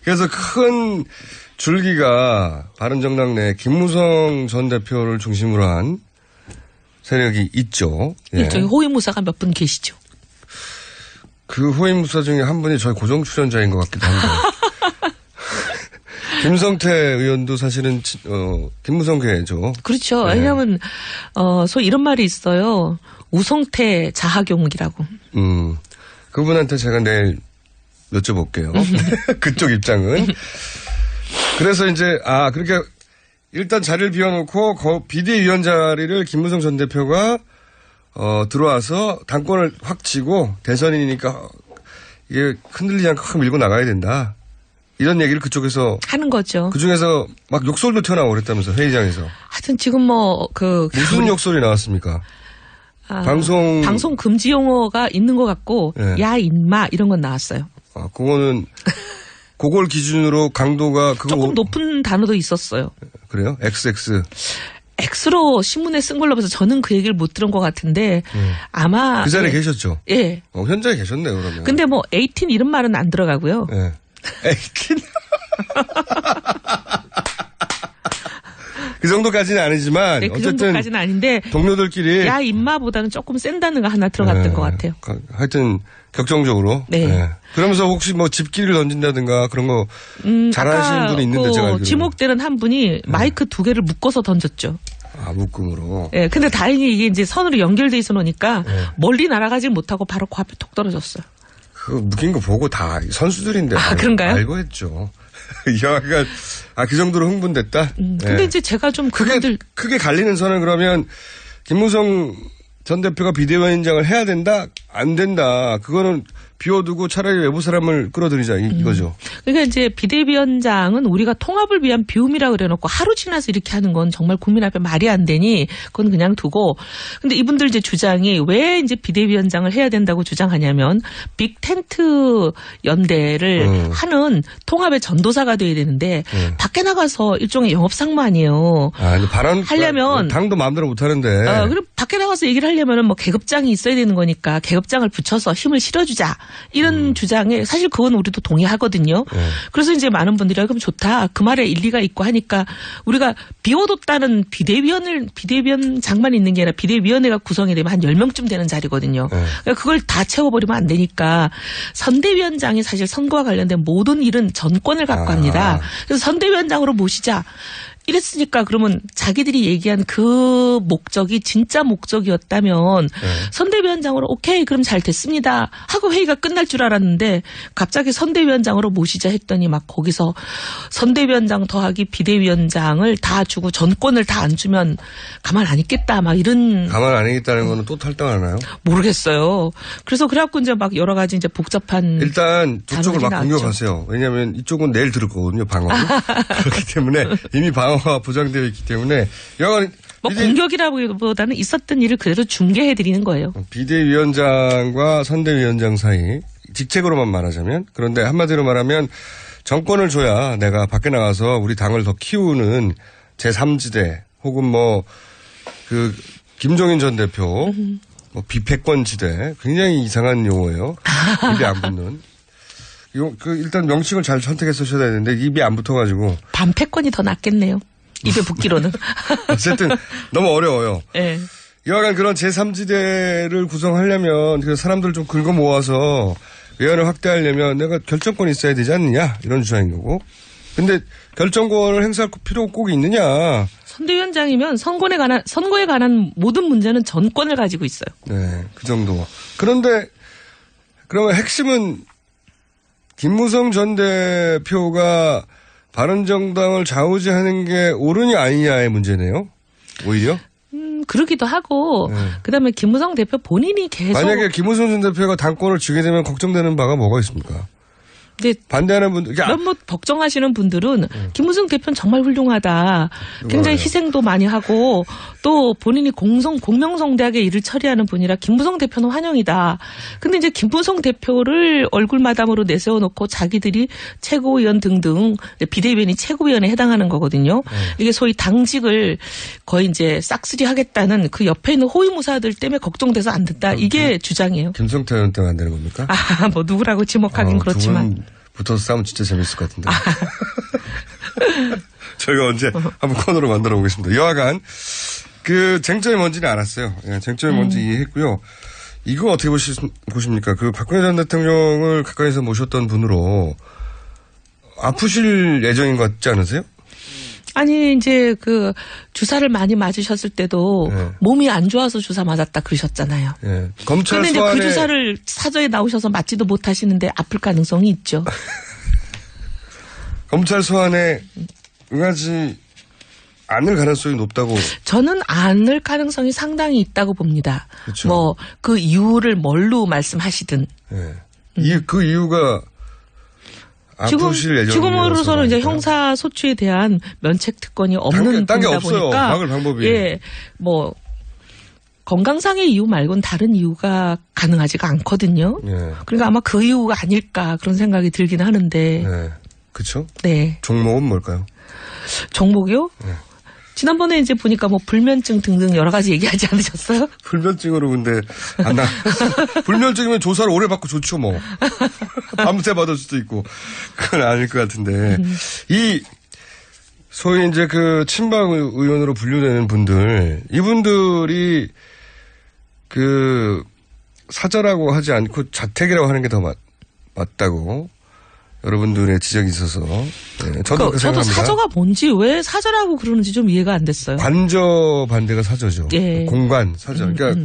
그래서 큰 줄기가 바른정당 내 김무성 전 대표를 중심으로 한 세력이 있죠. 예. 일종의 호위무사가 몇 분 계시죠. 그 호위무사 중에 한 분이 저희 고정 출연자인 것 같기도 한데. 김성태 의원도 사실은 김무성계죠. 그렇죠. 네. 왜냐하면 소위 이런 말이 있어요. 우성태 자하경이라고. 그분한테 제가 내일 여쭤볼게요. 그쪽 입장은. 그래서 이제 그러니까 일단 자리를 비워놓고 비대위원 자리를 김무성 전 대표가 들어와서 당권을 확 쥐고 대선이니까 이게 흔들리지 않고 확 밀고 나가야 된다. 이런 얘기를 그쪽에서 하는 거죠. 그 중에서 막 욕설도 튀어나오고 그랬다면서 회의장에서. 하여튼 지금 무슨 욕설이 나왔습니까? 방송 금지 용어가 있는 것 같고 네. 야 인마 이런 건 나왔어요. 그거는 그걸 기준으로 강도가 조금 높은 단어도 있었어요. 그래요? XX. X로 신문에 쓴 걸로 봐서 저는 그 얘기를 못 들은 것 같은데 아마 그 자리에 계셨죠? 예. 현장에 계셨네요, 그러면. 근데 18 이런 말은 안 들어가고요. 예. 18? 그 정도까지는 아니지만 네, 그 어쨌든 정도까지는 아닌데 동료들끼리 야 인마보다는 조금 센 단어가 하나 들어갔던 것 같아요. 하여튼 격정적으로. 네. 네. 그러면서 혹시 집기를 던진다든가 그런 거 잘하시는 분이 있는데 제가 알기로는. 지목되는 한 분이 마이크 2개를 묶어서 던졌죠. 묶음으로. 예, 근데 다행히 이게 이제 선으로 연결돼 있어 놓으니까 멀리 날아가지 못하고 바로 그 앞에 톡 떨어졌어요. 그 묶인 거 보고 다 선수들인데. 그런가요? 알고 했죠. 여하가 그 정도로 흥분됐다? 근데 이제 제가 좀 크게 갈리는 선은 그러면 김무성 전 대표가 비대위원장을 해야 된다? 안 된다. 그거는 비워두고 차라리 외부 사람을 끌어들이자 이거죠. 그러니까 이제 비대위원장은 우리가 통합을 위한 비움이라고 그래놓고 하루 지나서 이렇게 하는 건 정말 국민 앞에 말이 안 되니 그건 그냥 두고. 근데 이분들 이제 주장이 왜 이제 비대위원장을 해야 된다고 주장하냐면 빅텐트 연대를 하는 통합의 전도사가 돼야 되는데 밖에 나가서 일종의 영업상만이에요. 하려면 당도 마음대로 못 하는데. 그럼 밖에 나가서 얘기를 하려면은 뭐 계급장이 있어야 되는 거니까 계급장을 붙여서 힘을 실어주자. 이런 주장에 사실 그건 우리도 동의하거든요. 그래서 이제 많은 분들이 그럼 좋다. 그 말에 일리가 있고 하니까 우리가 비워뒀다는 비대위원장만 있는 게 아니라 비대위원회가 구성이 되면 한 10명쯤 되는 자리거든요. 그러니까 그걸 다 채워버리면 안 되니까 선대위원장이 사실 선거와 관련된 모든 일은 전권을 갖고 합니다. 그래서 선대위원장으로 모시자. 이랬으니까 그러면 자기들이 얘기한 그 목적이 진짜 목적이었다면 선대위원장으로 오케이 그럼 잘 됐습니다 하고 회의가 끝날 줄 알았는데 갑자기 선대위원장으로 모시자 했더니 막 거기서 선대위원장 더하기 비대위원장을 다 주고 전권을 다 안 주면 가만 안 있겠다 막 이런. 가만 안 있겠다는 거는 또 탈당하나요? 모르겠어요. 그래갖고 이제 막 여러 가지 이제 복잡한. 일단 두 쪽을 막 공격하세요. 왜냐하면 이쪽은 내일 들을 거거든요, 방어를. 그렇기 때문에 이미 방어가 보장되어 있기 때문에 여간 공격이라기보다는 있었던 일을 그대로 중계해드리는 거예요. 비대위원장과 선대위원장 사이 직책으로만 말하자면. 그런데 한마디로 말하면 정권을 줘야 내가 밖에 나가서 우리 당을 더 키우는 제3지대 혹은 뭐 그 김종인 전 대표 뭐 비패권지대 굉장히 이상한 용어예요. 입에 안 붙는. 일단 명칭을 잘 선택해서 써야 되는데 입이 안 붙어가지고. 반패권이 더 낫겠네요. 입에 붙기로는. 어쨌든 너무 어려워요. 네. 여하간 그런 제3지대를 구성하려면 그 사람들 좀 긁어 모아서 외연을 확대하려면 내가 결정권이 있어야 되지 않느냐 이런 주장인 거고. 근데 결정권을 행사할 필요가 꼭 있느냐. 선대위원장이면 선거에 관한 모든 문제는 전권을 가지고 있어요. 네, 그 정도. 그런데 그러면 핵심은 김무성 전 대표가 바른정당을 좌우지하는 게 옳으냐 아니냐의 문제네요. 오히려. 그러기도 하고 그다음에 김무성 대표 본인이 계속 만약에 김무성 전 대표가 당권을 쥐게 되면 걱정되는 바가 뭐가 있습니까? 근데 반대하는 분들, 너무 걱정하시는 분들은 김무성 대표는 정말 훌륭하다. 굉장히 희생도 많이 하고 또 본인이 공명성대하게 일을 처리하는 분이라 김무성 대표는 환영이다. 근데 이제 김무성 대표를 얼굴마담으로 내세워놓고 자기들이 최고위원 등등 비대위원이 최고위원에 해당하는 거거든요. 이게 소위 당직을 거의 이제 싹쓸이 하겠다는 그 옆에 있는 호위무사들 때문에 걱정돼서 안 된다. 이게 주장이에요. 김성태 의원 때문에 안 되는 겁니까? 뭐 누구라고 지목하긴 그렇지만. 붙어서 싸우면 진짜 재밌을 것 같은데. 저희가 언제 한번 코너로 만들어 보겠습니다. 여하간 그 쟁점이 뭔지는 알았어요. 예, 쟁점이 뭔지 이해했고요. 이거 어떻게 보십니까? 그 박근혜 전 대통령을 가까이서 모셨던 분으로 아프실 예정인 것 같지 않으세요? 아니 이제 그 주사를 많이 맞으셨을 때도 몸이 안 좋아서 주사 맞았다 그러셨잖아요. 예. 검찰 그런데 소환에 이제 그 주사를 사저에 나오셔서 맞지도 못하시는데 아플 가능성이 있죠. 검찰 소환에 응하지 않을 가능성이 높다고. 저는 않을 가능성이 상당히 있다고 봅니다. 그렇죠. 뭐 그 이유를 뭘로 말씀하시든. 예. 그 이유가 아프실 예정이라서. 지금으로서는 이제 형사 소추에 대한 면책 특권이 없는 딴게 분이다 없어요. 보니까 막을 방법이. 예, 뭐 건강상의 이유 말고는 다른 이유가 가능하지가 않거든요. 예. 그러니까 아마 그 이유가 아닐까 그런 생각이 들긴 하는데. 네, 그렇죠. 네. 종목은 뭘까요? 종목이요? 네. 지난번에 이제 보니까 뭐 불면증 등등 여러 가지 얘기하지 않으셨어요? 불면증으로 근데 안 나. 불면증이면 조사를 오래 받고 좋죠 뭐. 밤새 받을 수도 있고 그건 아닐 것 같은데 이 소위 이제 그 친박 의원으로 분류되는 분들 이분들이 그 사저라고 하지 않고 자택이라고 하는 게 더 맞다고. 여러분들의 지적이 있어서 네, 저도 그 저도 생각합니다. 사저가 뭔지 왜 사저라고 그러는지 좀 이해가 안 됐어요. 관저 반대가 사저죠. 예. 공관 사저. 그러니까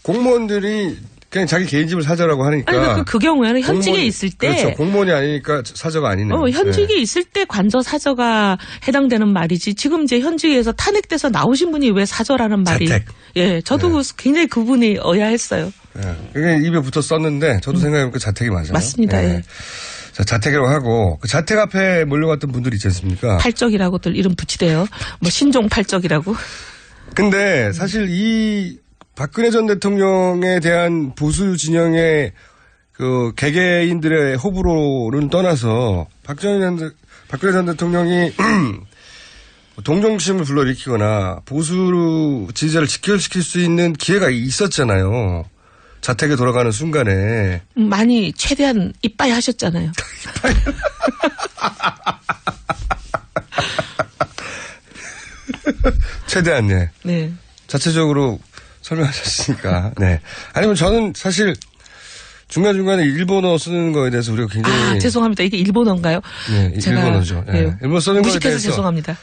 공무원들이 그냥 자기 개인 집을 사저라고 하니까. 아니 그러니까 그 경우에는 현직에 있을 때. 그렇죠. 공무원이 아니니까 사저가 아니네요. 현직에 있을 때 관저 사저가 해당되는 말이지. 지금 이제 현직에서 탄핵돼서 나오신 분이 왜 사저라는 말이. 자택. 예, 저도 굉장히 그분이 의아했어요. 예. 그게 입에 붙어 썼는데 저도 생각해보니까 자택이 맞아요. 맞습니다. 예. 자, 자택이라고 하고 그 자택 앞에 몰려갔던 분들이 있지 않습니까? 팔적이라고들 이름 붙이대요. 뭐 신종 팔적이라고. 근데 사실 이 박근혜 전 대통령에 대한 보수 진영의 그 개개인들의 호불호는 떠나서 박근혜 전 대통령이 동정심을 불러일으키거나 보수 지지자를 직결시킬 수 있는 기회가 있었잖아요. 자택에 돌아가는 순간에. 많이 최대한 이빠이 하셨잖아요. 최대한, 네. 네. 자체적으로 설명하셨으니까. 네. 아니면 저는 사실 중간중간에 일본어 쓰는 거에 대해서 우리가 굉장히. 죄송합니다. 이게 일본어인가요? 네, 제가 일본어죠. 네. 일본어 쓰는 거에 대해서. 무식해서 죄송합니다.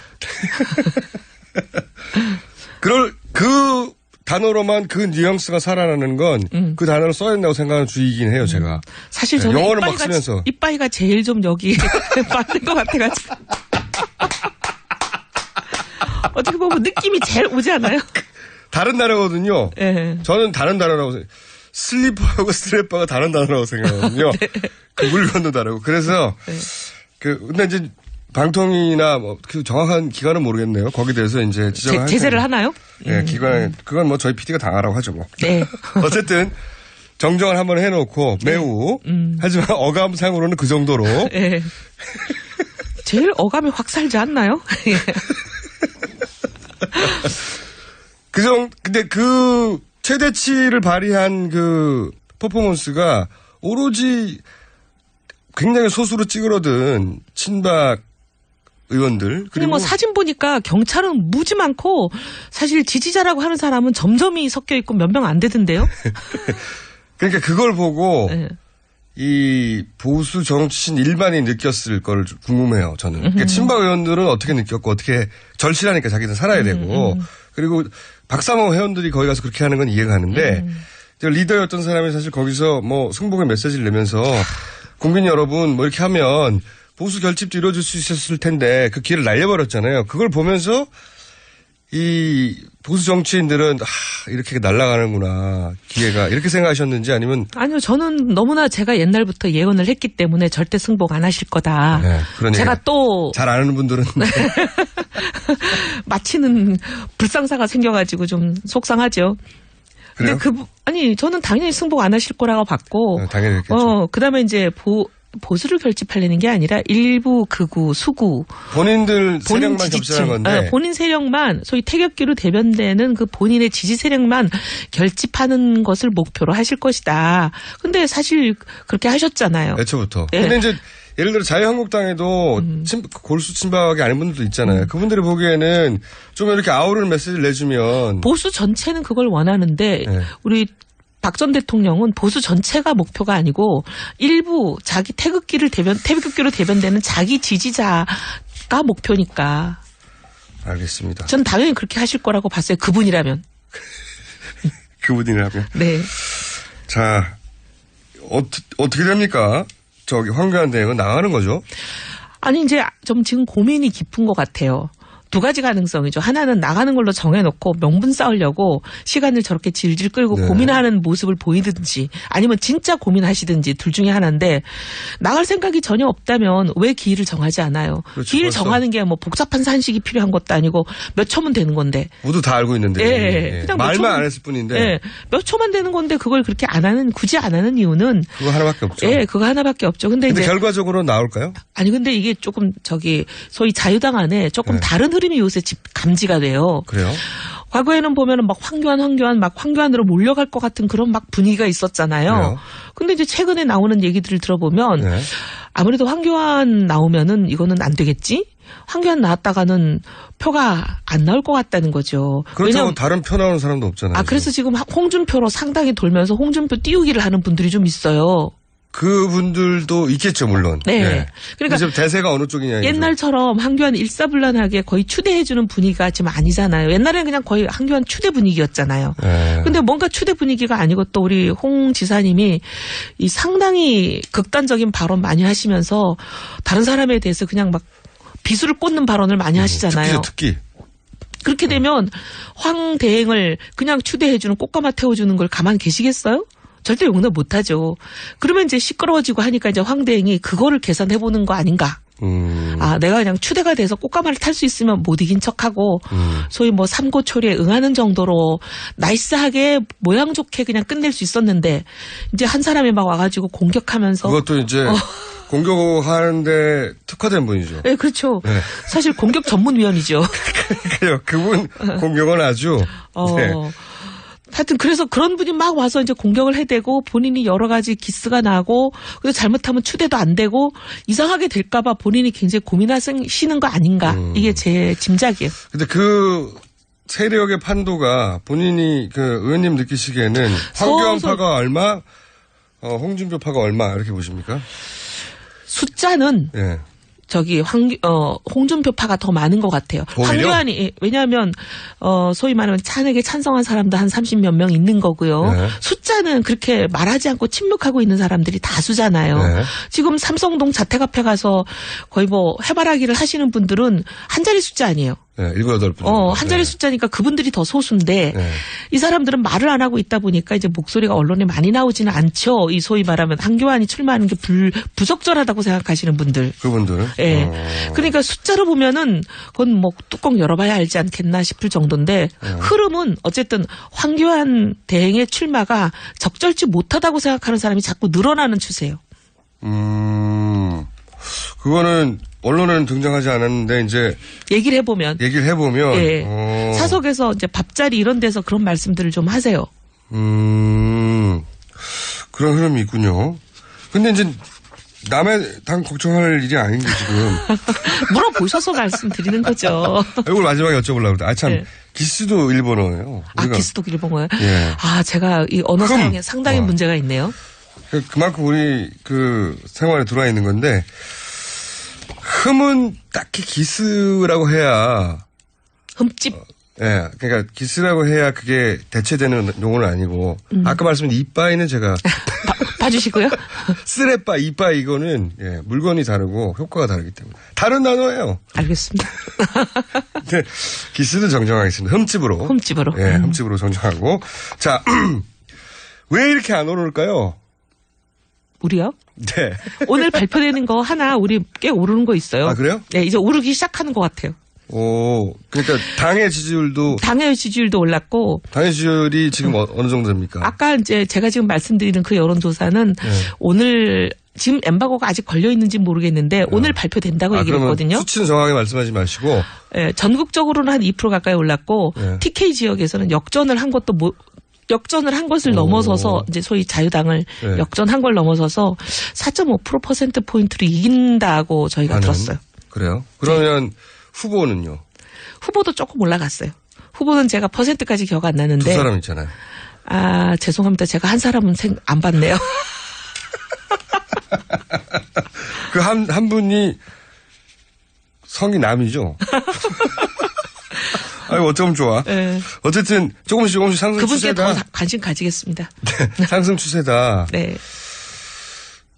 그 단어로만 그 뉘앙스가 살아나는 건 그 단어를 써야 된다고 생각하는 주의이긴 해요, 제가. 사실 저는 영어를 막 쓰면서. 이빠이가 제일 좀 여기 맞는 것 같아가지고. 어떻게 보면 느낌이 제일 오지 않아요? 다른 단어거든요. 네. 저는 다른 단어라고 생각해요. 슬리퍼하고 스트래퍼가 다른 단어라고 생각하거든요. 네. 그 물건도 다르고. 그래서, 근데 이제 방통위나 뭐 그 정확한 기관은 모르겠네요. 거기에 대해서 이제 제재를 하나요? 네, 기관 그건 뭐 저희 PD가 당하라고 하죠 뭐. 네. 어쨌든 정정을 한번 해놓고 매우 하지만 어감상으로는 그 정도로 네. 제일 어감이 확 살지 않나요? 근데 그 최대치를 발휘한 그 퍼포먼스가 오로지 굉장히 소수로 찌그러든 친박 의원들 그리고 뭐 사진 보니까 경찰은 무지 많고 사실 지지자라고 하는 사람은 점점이 섞여 있고 몇 명 안 되던데요. 그러니까 그걸 보고 네. 이 보수 정치인 일반이 느꼈을 걸 궁금해요. 저는. 그러니까 친박 의원들은 어떻게 느꼈고 어떻게 절실하니까 자기는 살아야 되고 그리고 박사모 회원들이 거기 가서 그렇게 하는 건 이해가 가는데 리더였던 사람이 사실 거기서 뭐 승복의 메시지를 내면서 국민 여러분 뭐 이렇게 하면 보수 결집도 이루어질 수 있었을 텐데 그 기회를 날려버렸잖아요. 그걸 보면서 이 보수 정치인들은 이렇게 날아가는구나 기회가 이렇게 생각하셨는지 아니면 아니요 저는 너무나 제가 옛날부터 예언을 했기 때문에 절대 승복 안 하실 거다. 네, 그런 제가 또 잘 아는 분들은 마치는 불상사가 생겨가지고 좀 속상하죠. 그래요? 근데 아니 저는 당연히 승복 안 하실 거라고 봤고 네, 당연히 했겠죠. 그다음에 이제 보수를 결집하려는 게 아니라 일부 극우, 수구. 본인들 세력만 결집하는 건데. 본인 세력만 소위 태극기로 대변되는 그 본인의 지지 세력만 결집하는 것을 목표로 하실 것이다. 근데 사실 그렇게 하셨잖아요. 애초부터. 네. 근데 이제 예를 들어 자유한국당에도 골수 친박이 아닌 분들도 있잖아요. 그분들이 보기에는 좀 이렇게 아우르는 메시지를 내주면. 보수 전체는 그걸 원하는데 네. 우리 박 전 대통령은 보수 전체가 목표가 아니고 일부 자기 태극기로 대변되는 자기 지지자가 목표니까. 알겠습니다. 전 당연히 그렇게 하실 거라고 봤어요. 그분이라면. 그분이라면. 네. 자, 어떻게 됩니까? 저기 황교안 대행은 나가는 거죠? 아니 이제 좀 지금 고민이 깊은 것 같아요. 두 가지 가능성이죠. 하나는 나가는 걸로 정해놓고 명분 쌓으려고 시간을 저렇게 질질 끌고 네. 고민하는 모습을 보이든지 아니면 진짜 고민하시든지 둘 중에 하나인데 나갈 생각이 전혀 없다면 왜 기일을 정하지 않아요. 그렇죠, 기일 벌써. 정하는 게 뭐 복잡한 산식이 필요한 것도 아니고 몇 초면 되는 건데. 모두 다 알고 있는데. 예. 그냥 말만 안 했을 뿐인데. 예. 몇 초만 되는 건데 그걸 그렇게 굳이 안 하는 이유는. 그거 하나밖에 없죠. 예, 그거 하나밖에 없죠. 근데 이제 결과적으로 나올까요? 아니 근데 이게 조금 소위 자유당 안에 조금 네. 다른 흐름이 요새 감지가 돼요. 그래요? 과거에는 보면은 막 황교안으로 몰려갈 것 같은 그런 막 분위기가 있었잖아요. 그래요? 근데 이제 최근에 나오는 얘기들을 들어보면 네. 아무래도 황교안 나오면은 이거는 안 되겠지? 황교안 나왔다가는 표가 안 나올 것 같다는 거죠. 그렇다고 다른 표 나오는 사람도 없잖아요. 그래서 지금 홍준표로 상당히 돌면서 홍준표 띄우기를 하는 분들이 좀 있어요. 그분들도 있겠죠, 물론. 네. 네. 그러니까 지금 대세가 어느 쪽이냐. 옛날처럼 한교안 일사불란하게 거의 추대해주는 분위기가 지금 아니잖아요. 옛날에는 그냥 거의 한교안 추대 분위기였잖아요. 네. 근데 뭔가 추대 분위기가 아니고 또 우리 홍 지사님이 이 상당히 극단적인 발언 많이 하시면서 다른 사람에 대해서 그냥 막 비수를 꽂는 발언을 많이 하시잖아요. 특기. 그렇게 되면 황 대행을 그냥 추대해주는 꽃가마 태워주는 걸 가만 계시겠어요? 절대 용납 못하죠. 그러면 이제 시끄러워지고 하니까 이제 황 대행이 그거를 계산해보는 거 아닌가. 내가 그냥 추대가 돼서 꽃가마를 탈 수 있으면 못 이긴 척하고 소위 뭐 삼고초리에 응하는 정도로 나이스하게 모양 좋게 그냥 끝낼 수 있었는데 이제 한 사람이 막 와가지고 공격하면서 그것도 이제 공격하는데 특화된 분이죠. 네, 그렇죠. 네. 사실 공격 전문위원이죠. 그분 공격은 아주. 네. 하여튼 그래서 그런 분이 막 와서 이제 공격을 해대고 본인이 여러 가지 기스가 나고 그리고 잘못하면 추대도 안 되고 이상하게 될까봐 본인이 굉장히 고민하시는 거 아닌가. 이게 제 짐작이에요. 근데 그 세력의 판도가 본인이 그 의원님 느끼시기에는 황교안파가 얼마, 홍준표 파가 얼마 이렇게 보십니까? 숫자는 네. 홍준표파가 더 많은 것 같아요. 황교안이, 왜냐하면, 소위 말하면 찬에게 찬성한 사람도 한 30몇 명 있는 거고요. 네. 숫자는 그렇게 말하지 않고 침묵하고 있는 사람들이 다수잖아요. 네. 지금 삼성동 자택 앞에 가서 거의 뭐 해바라기를 하시는 분들은 한 자리 숫자 아니에요. 네, 7, 8분. 한 자리 네. 숫자니까 그분들이 더 소수인데 네. 이 사람들은 말을 안 하고 있다 보니까 이제 목소리가 언론에 많이 나오지는 않죠. 이 소위 말하면 한교안이 출마하는 게 부적절하다고 생각하시는 분들. 그분들. 예. 그러니까 숫자로 보면은 그건 뭐 뚜껑 열어봐야 알지 않겠나 싶을 정도인데 흐름은 어쨌든 황교안 대행의 출마가 적절치 못하다고 생각하는 사람이 자꾸 늘어나는 추세예요. 그거는 언론에는 등장하지 않았는데 이제 얘기를 해보면 예. 사석에서 이제 밥자리 이런 데서 그런 말씀들을 좀 하세요. 그런 흐름이 있군요. 근데 이제 남의 당 걱정할 일이 아닌 게 지금. 물어보셔서 말씀드리는 거죠. 이걸 마지막에 여쭤보려고 그랬다. 참 네. 기스도 일본어예요. 기스도 일본어예요? 예. 제가 이 언어 사용에 상당히 문제가 있네요. 그만큼 우리 그 생활에 들어와 있는 건데 흠은 딱히 기스라고 해야 흠집. 예, 그러니까 기스라고 해야 그게 대체되는 용어는 아니고 아까 말씀드린 이빠이는 제가 봐주시고요. 쓰레빠, 이빠이 이거는 물건이 다르고 효과가 다르기 때문에 다른 단어예요. 알겠습니다. 네, 기스는 정정하겠습니다. 흠집으로. 예, 흠집으로 정정하고. 자, 왜 이렇게 안 오를까요? 우리요? 네. 오늘 발표되는 거 하나 우리 꽤 오르는 거 있어요. 아, 그래요? 네, 이제 오르기 시작하는 것 같아요. 그러니까 당의 지지율도 올랐고. 당의 지지율이 지금 어느 정도 됩니까? 아까 이제 제가 지금 말씀드리는 그 여론조사는 오늘 지금 엠바고가 아직 걸려 있는지 모르겠는데 오늘 발표된다고 얘기를 했거든요. 수치는 정확하게 말씀하지 마시고. 네, 전국적으로는 한 2% 가까이 올랐고 TK 지역에서는 역전을 한 것을 넘어서서 이제 소위 자유당을 역전한 걸 넘어서서 4.5% 포인트로 이긴다고 저희가 들었어요. 그래요? 그러면 후보는요? 후보도 조금 올라갔어요. 후보는 제가 퍼센트까지 기억 안 나는데. 두 사람 있잖아요. 죄송합니다. 제가 한 사람은 안 봤네요. 그 한 분이 성이 남이죠? 아유, 어쩌면 좋아. 네. 어쨌든 조금씩 상승 그분께 추세다. 더 관심 가지겠습니다. 네, 상승 추세다. 네.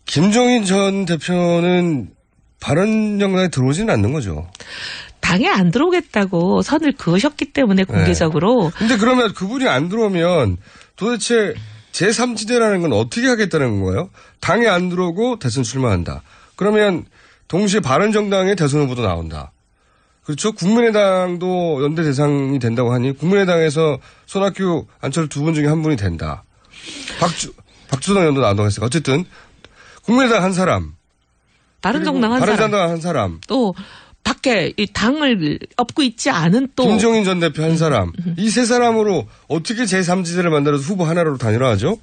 김종인 전 대표는 바른정당에 들어오지는 않는 거죠. 당에 안 들어오겠다고 선을 그으셨기 때문에 공개적으로. 근데 그러면 그분이 안 들어오면 도대체 제3지대라는 건 어떻게 하겠다는 건가요? 당에 안 들어오고 대선 출마한다. 그러면 동시에 바른정당의 대선 후보도 나온다. 그렇죠? 국민의당도 연대 대상이 된다고 하니 국민의당에서 손학규, 안철수 두 분 중에 한 분이 된다. 박주선 의원도 나온다고 했어요. 어쨌든 국민의당 한 사람. 바른정당 한 사람. 또 밖에 이 당을 엎고 있지 않은 또. 김종인 전 대표 한 사람. 이 세 사람으로 어떻게 제3지대를 만들어서 후보 하나로 단일화하죠?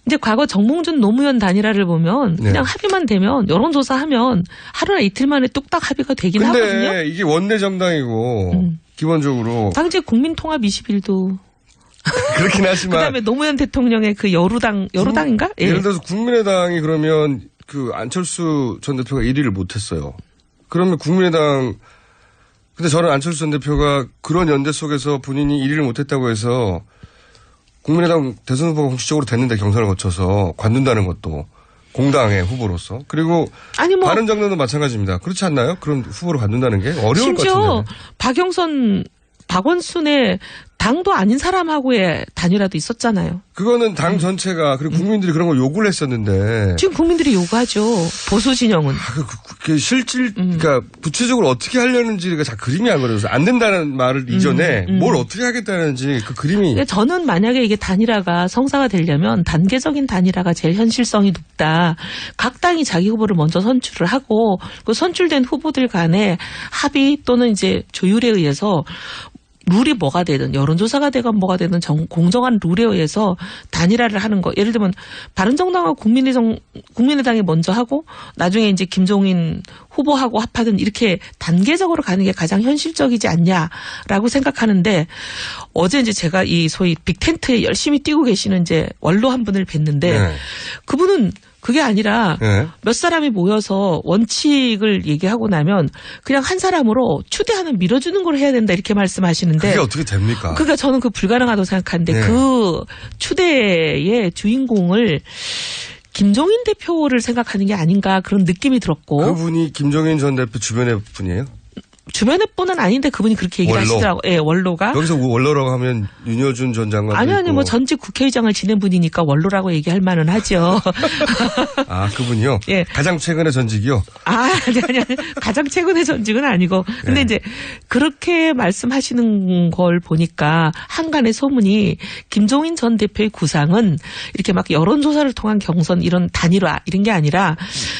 이제 과거 정몽준 노무현 단일화를 보면 그냥 합의만 되면 여론조사하면 하루나 이틀 만에 뚝딱 합의가 되긴 하거든요. 근데 이게 원내 정당이고 기본적으로. 당시 국민통합 21도. 그렇긴 하지만. 그다음에 노무현 대통령의 그 여루당인가? 예를 들어서 국민의당이 그러면 그 안철수 전 대표가 1위를 못했어요. 그러면 국민의당, 근데 저는 안철수 전 대표가 그런 연대 속에서 본인이 1위를 못했다고 해서 국민의당 대선 후보가 공식적으로 됐는데 경선을 거쳐서 관둔다는 것도 공당의 후보로서. 그리고 바른정당도 마찬가지입니다. 그렇지 않나요? 그런 후보로 관둔다는 게 어려울 것 같은데. 심지어 박영선의 당도 아닌 사람하고의 단일화도 있었잖아요. 그거는 당 전체가 그리고 국민들이 그런 걸 요구를 했었는데. 지금 국민들이 요구하죠. 보수 진영은. 그러니까 구체적으로 어떻게 하려는지가 잘 그림이 안 그려서 안 된다는 말을 이전에 뭘 어떻게 하겠다는지 그 그림이. 저는 만약에 이게 단일화가 성사가 되려면 단계적인 단일화가 제일 현실성이 높다. 각 당이 자기 후보를 먼저 선출을 하고 그 선출된 후보들 간의 합의 또는 이제 조율에 의해서 룰이 뭐가 되든 여론조사가 되건 뭐가 되든 공정한 룰에 의해서 단일화를 하는 거. 예를 들면 바른정당하고 국민의당이 먼저 하고 나중에 이제 김종인 후보하고 합하든 이렇게 단계적으로 가는 게 가장 현실적이지 않냐라고 생각하는데 어제 이제 제가 이 소위 빅텐트에 열심히 뛰고 계시는 이제 원로 한 분을 뵀는데 그분은 그게 아니라 몇 사람이 모여서 원칙을 얘기하고 나면 그냥 한 사람으로 추대하는 밀어주는 걸 해야 된다 이렇게 말씀하시는데 그게 어떻게 됩니까? 그러니까 저는 그 불가능하다고 생각하는데 그 추대의 주인공을 김종인 대표를 생각하는 게 아닌가 그런 느낌이 들었고. 그분이 김종인 전 대표 주변의 분이에요? 주변의 분은 아닌데 그분이 그렇게 얘기를 원로. 하시더라고요. 예, 원로가. 여기서 원로라고 하면 윤여준 전 장관. 아니, 뭐 전직 국회의장을 지낸 분이니까 원로라고 얘기할 만은 하죠. 아, 그분이요? 예. 가장 최근의 전직이요? 아니. 가장 최근의 전직은 아니고. 근데 이제 그렇게 말씀하시는 걸 보니까 한간의 소문이 김종인 전 대표의 구상은 이렇게 막 여론조사를 통한 경선 이런 단일화 이런 게 아니라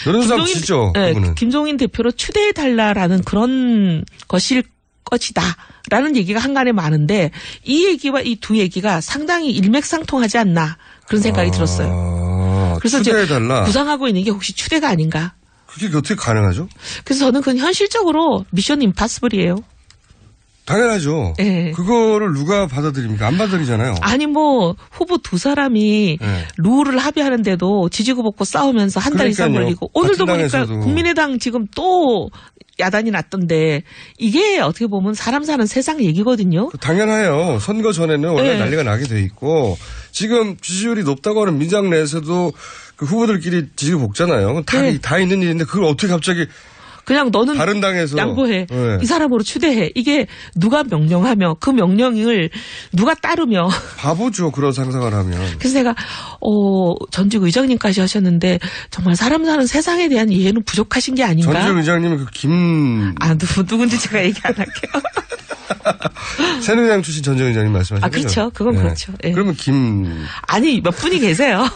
여론조사 치죠. 예, 그분은. 김종인 대표로 추대해달라라는 그런 것일 것이다라는 얘기가 한간에 많은데 이 얘기와 이 두 얘기가 상당히 일맥상통하지 않나 그런 생각이 들었어요. 그래서 이제 추대해달라. 구상하고 있는 게 혹시 추대가 아닌가. 그게 어떻게 가능하죠? 그래서 저는 그건 현실적으로 미션 임파서블이에요. 당연하죠. 네. 그거를 누가 받아들입니까? 안 받아들이잖아요. 아니 뭐 후보 두 사람이 네. 룰을 합의하는데도 지지고 볶고 싸우면서 한 달 이상 그러니까요. 걸리고 오늘도 같은 보니까 당에서도. 국민의당 지금 또 야단이 났던데 이게 어떻게 보면 사람 사는 세상 얘기거든요. 당연해요. 선거 전에는 원래 네. 난리가 나게 돼 있고 지금 지지율이 높다고 하는 민주당 내에서도 그 후보들끼리 지지고 볶잖아요. 다 있는 일인데 그걸 어떻게 갑자기 그냥 너는 다른 당에서 양보해. 네. 이 사람으로 추대해. 이게 누가 명령하며 그 명령을 누가 따르며. 바보죠. 그런 상상을 하면. 그래서 내가 전직 의장님까지 하셨는데 정말 사람 사는 세상에 대한 이해는 부족하신 게 아닌가. 전직 의장님은 그 누군지 제가 얘기 안 할게요. 새누리당 출신 전직 의장님 말씀하시는 거죠? 그렇죠. 그건 네. 그렇죠. 예. 그러면 아니 몇 분이 계세요.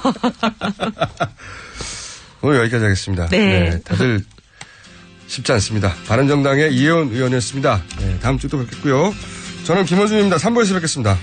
오늘 여기까지 하겠습니다. 네. 다들 쉽지 않습니다. 바른정당의 이혜원 의원이었습니다. 네, 다음 주에 또 뵙겠고요. 저는 김원준입니다. 3부에서 뵙겠습니다.